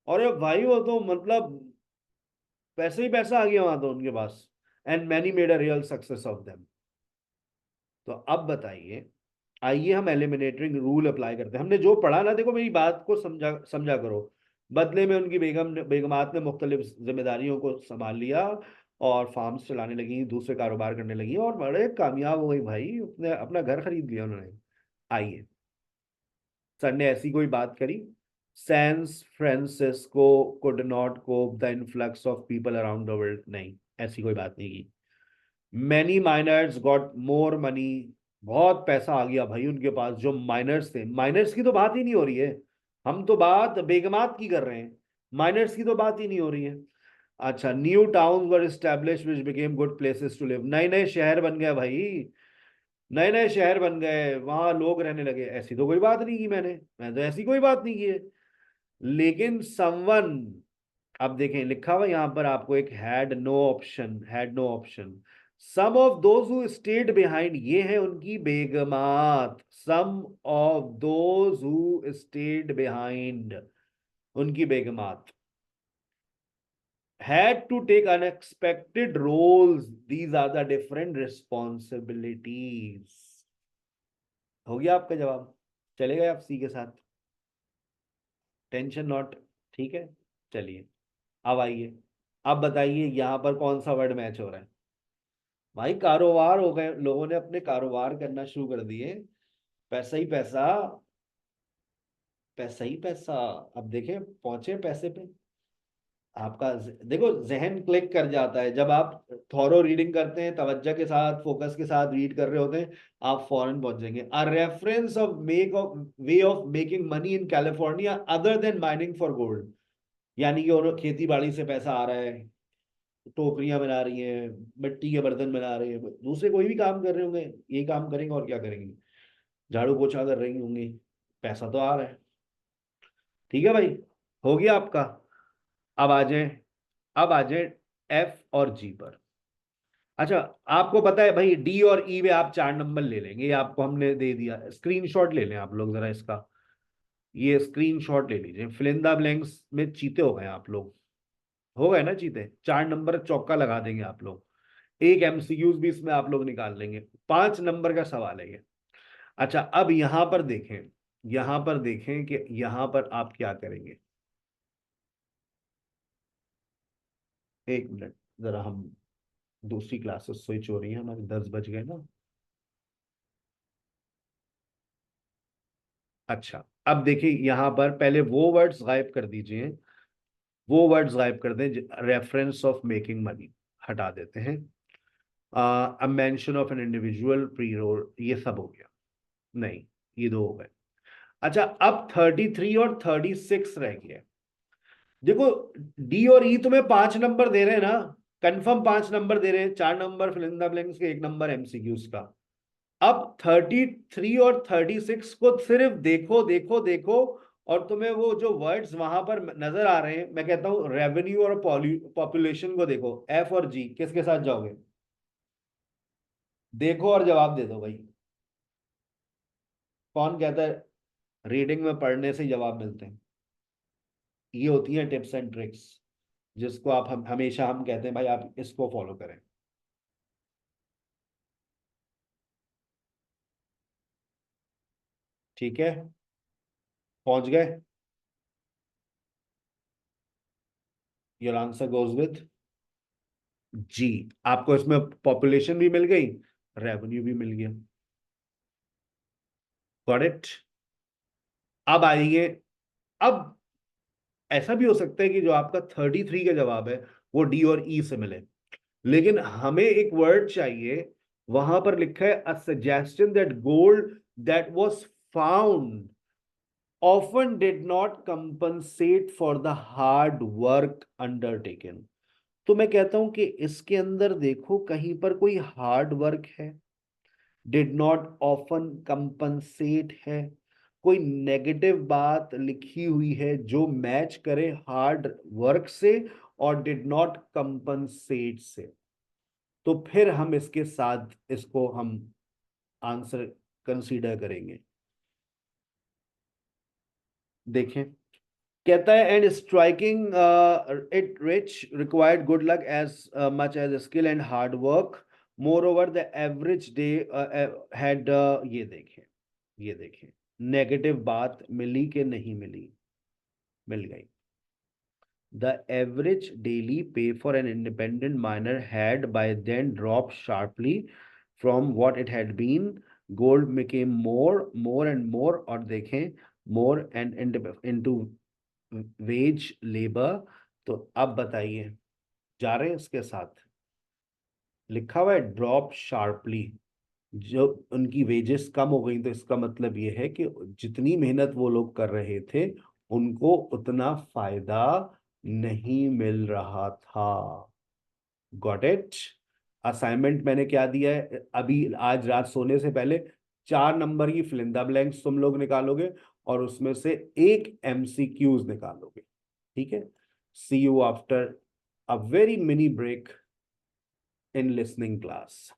और ये भाई वो तो मतलब पैसे ही पैसा आ गया वहां तो उनके पास। And many made a real success of them. तो अब बताइए, आइए हम एलिमिनेटिंग रूल अप्लाई करते हैं। हमने जो पढ़ा ना, देखो मेरी बात को समझा समझा करो। बदले में उनकी बेगमात ने मुख्तलिफ जिम्मेदारियों को संभाल लिया, और फार्म्स चलाने लगी, दूसरे कारोबार करने लगी, और बड़े कामयाब हो गई भाई, अपने अपना घर खरीद लिया उन्होंने। आइए, सर ने ऐसी कोई बात करी, San Francisco could not cope the influx of people around the world. नहीं, ऐसी कोई बात नहीं की। Many miners got more money बहुत पैसा आ गया भाई उनके पास, जो माइनर्स थे। माइनर्स की तो बात ही नहीं हो रही है, हम तो बात बेगमात की कर रहे हैं, माइनर्स की तो बात ही नहीं हो रही है। अच्छा, new town were establish which became good places to live, नए नए शहर बन गए भाई, नए नए शहर बन गए, वहां लोग रहने लगे। ऐसी तो कोई बात नहीं की मैं तो ऐसी कोई बात नहीं की है। लेकिन समवन, अब देखें लिखा हुआ यहां पर आपको एक had no option. Some of those who stayed behind, ये है उनकी बेगमात। Some of those who stayed behind, उनकी बेगमात, had to take unexpected roles. These are the different responsibilities. हो गया आपका जवाब, चले गए आप सी के साथ, टेंशन नॉट। ठीक है, चलिए अब आइए, अब बताइए यहां पर कौन सा वर्ड मैच हो रहा है। भाई कारोबार हो गए, लोगों ने अपने कारोबार करना शुरू कर दिए, पैसा ही पैसा, पैसा ही पैसा। अब देखें पहुंचे पैसे पे, आपका देखो जहन क्लिक कर जाता है जब आप थॉरो रीडिंग करते हैं, तवज्जो के साथ फोकस के साथ रीड कर रहे होते हैं, आप फौरन पहुंच जाएंगे। A reference of way of making money in California other than mining for gold, यानी कि और खेती बाड़ी से पैसा आ रहा है, टोकरियां बना रही हैं, मिट्टी के बर्तन बना रहे हैं, दूसरे कोई भी काम कर रहे होंगे, यही काम करेंगे और क्या करेंगे, झाड़ू पोछा कर रही होंगी, पैसा तो आ रहा है। ठीक है भाई, हो गया आपका। अब आ जाए, अब आ जाए एफ और जी पर। अच्छा, आपको पता है भाई डी और ई में आप 4 नंबर ले लेंगे, ये आपको हमने दे दिया, स्क्रीनशॉट ले लें आप लोग जरा इसका, ये स्क्रीनशॉट ले लीजिए। फिलिंदा ब्लैंक्स में चीते हो गए आप लोग, हो गए ना चीते, 4 नंबर चौका लगा देंगे आप लोग, एक एमसीक्यूज भी इसमें आप लोग निकाल लेंगे, 5 नंबर का सवाल है ये। अच्छा, अब यहां पर देखें, यहां पर देखें कि यहां पर आप क्या करेंगे। एक मिनट, जरा हम दूसरी क्लासेस स्विच हो रही है हमारी, 10 बज गए ना। अच्छा, अब देखिए यहां पर पहले वो वर्ड्स गायब कर दीजिए, वो वर्ड्स गायब कर दें, रेफरेंस ऑफ मेकिंग मनी हटा देते हैं, a mention of an individual pre role, ये सब हो गया, नहीं, ये दो हो गए। अच्छा, अब 33 और 36 रह गए। देखो डी और ई तुम्हें 5 नंबर दे रहे हैं ना, कंफर्म 5 नंबर दे रहे हैं, 4 number fill in the blanks के, 1 नंबर एमसीक्यूज का। अब 33 और 36 को सिर्फ देखो देखो देखो, और तुम्हें वो जो वर्ड्स वहां पर नजर आ रहे हैं, मैं कहता हूं रेवेन्यू और पॉपुलेशन को देखो, एफ और जी किसके साथ जाओगे, देखो और जवाब दे दो भाई। कौन कहता है रीडिंग में पढ़ने से ही जवाब मिलते हैं, ये होती है टिप्स एंड ट्रिक्स, जिसको आप हमेशा हम कहते हैं भाई आप इसको फॉलो करें। ठीक है, पहुंच गए, योर आंसर गोज विथ जी। आपको इसमें पॉपुलेशन भी मिल गई, रेवेन्यू भी मिल गया, गॉट इट। अब आइए, अब ऐसा भी हो सकता है कि जो आपका 33 का जवाब है वो डी और ई से मिले, लेकिन हमें एक वर्ड चाहिए, वहां पर लिखा है अ suggestion that gold that was found often did not compensate for the hard work undertaken। तो मैं कहता हूं कि इसके अंदर देखो कहीं पर कोई हार्ड वर्क है, डिड नॉट ऑफन कंपनसेट है, कोई नेगेटिव बात लिखी हुई है जो मैच करे हार्ड वर्क से और डिड नॉट कंपनसेट से, तो फिर हम इसके साथ इसको हम आंसर कंसीडर करेंगे। देखें, कहता है and striking it rich required good luck as much as skill and hard work, moreover the average day had, ये देखें, ये देखें, नेगेटिव बात मिली कि नहीं मिली, मिल गई। The average daily pay for an independent miner had by then dropped sharply from what it had been. Gold became more and more, और देखें more and into wage labor। तो अब बताइए, जा रहे हैं इसके साथ, लिखा हुआ है ड्रॉप शार्पली, जो उनकी वेजेस कम हो गई, तो इसका मतलब ये है कि जितनी मेहनत वो लोग कर रहे थे उनको उतना फायदा नहीं मिल रहा था। Got it? असाइनमेंट मैंने क्या दिया है अभी, आज रात सोने से पहले 4 नंबर की फिलिंदा ब्लैंक्स तुम लोग निकालोगे और उसमें से एक एमसीक्यूज निकालोगे। ठीक है? See you after a very mini break in listening class.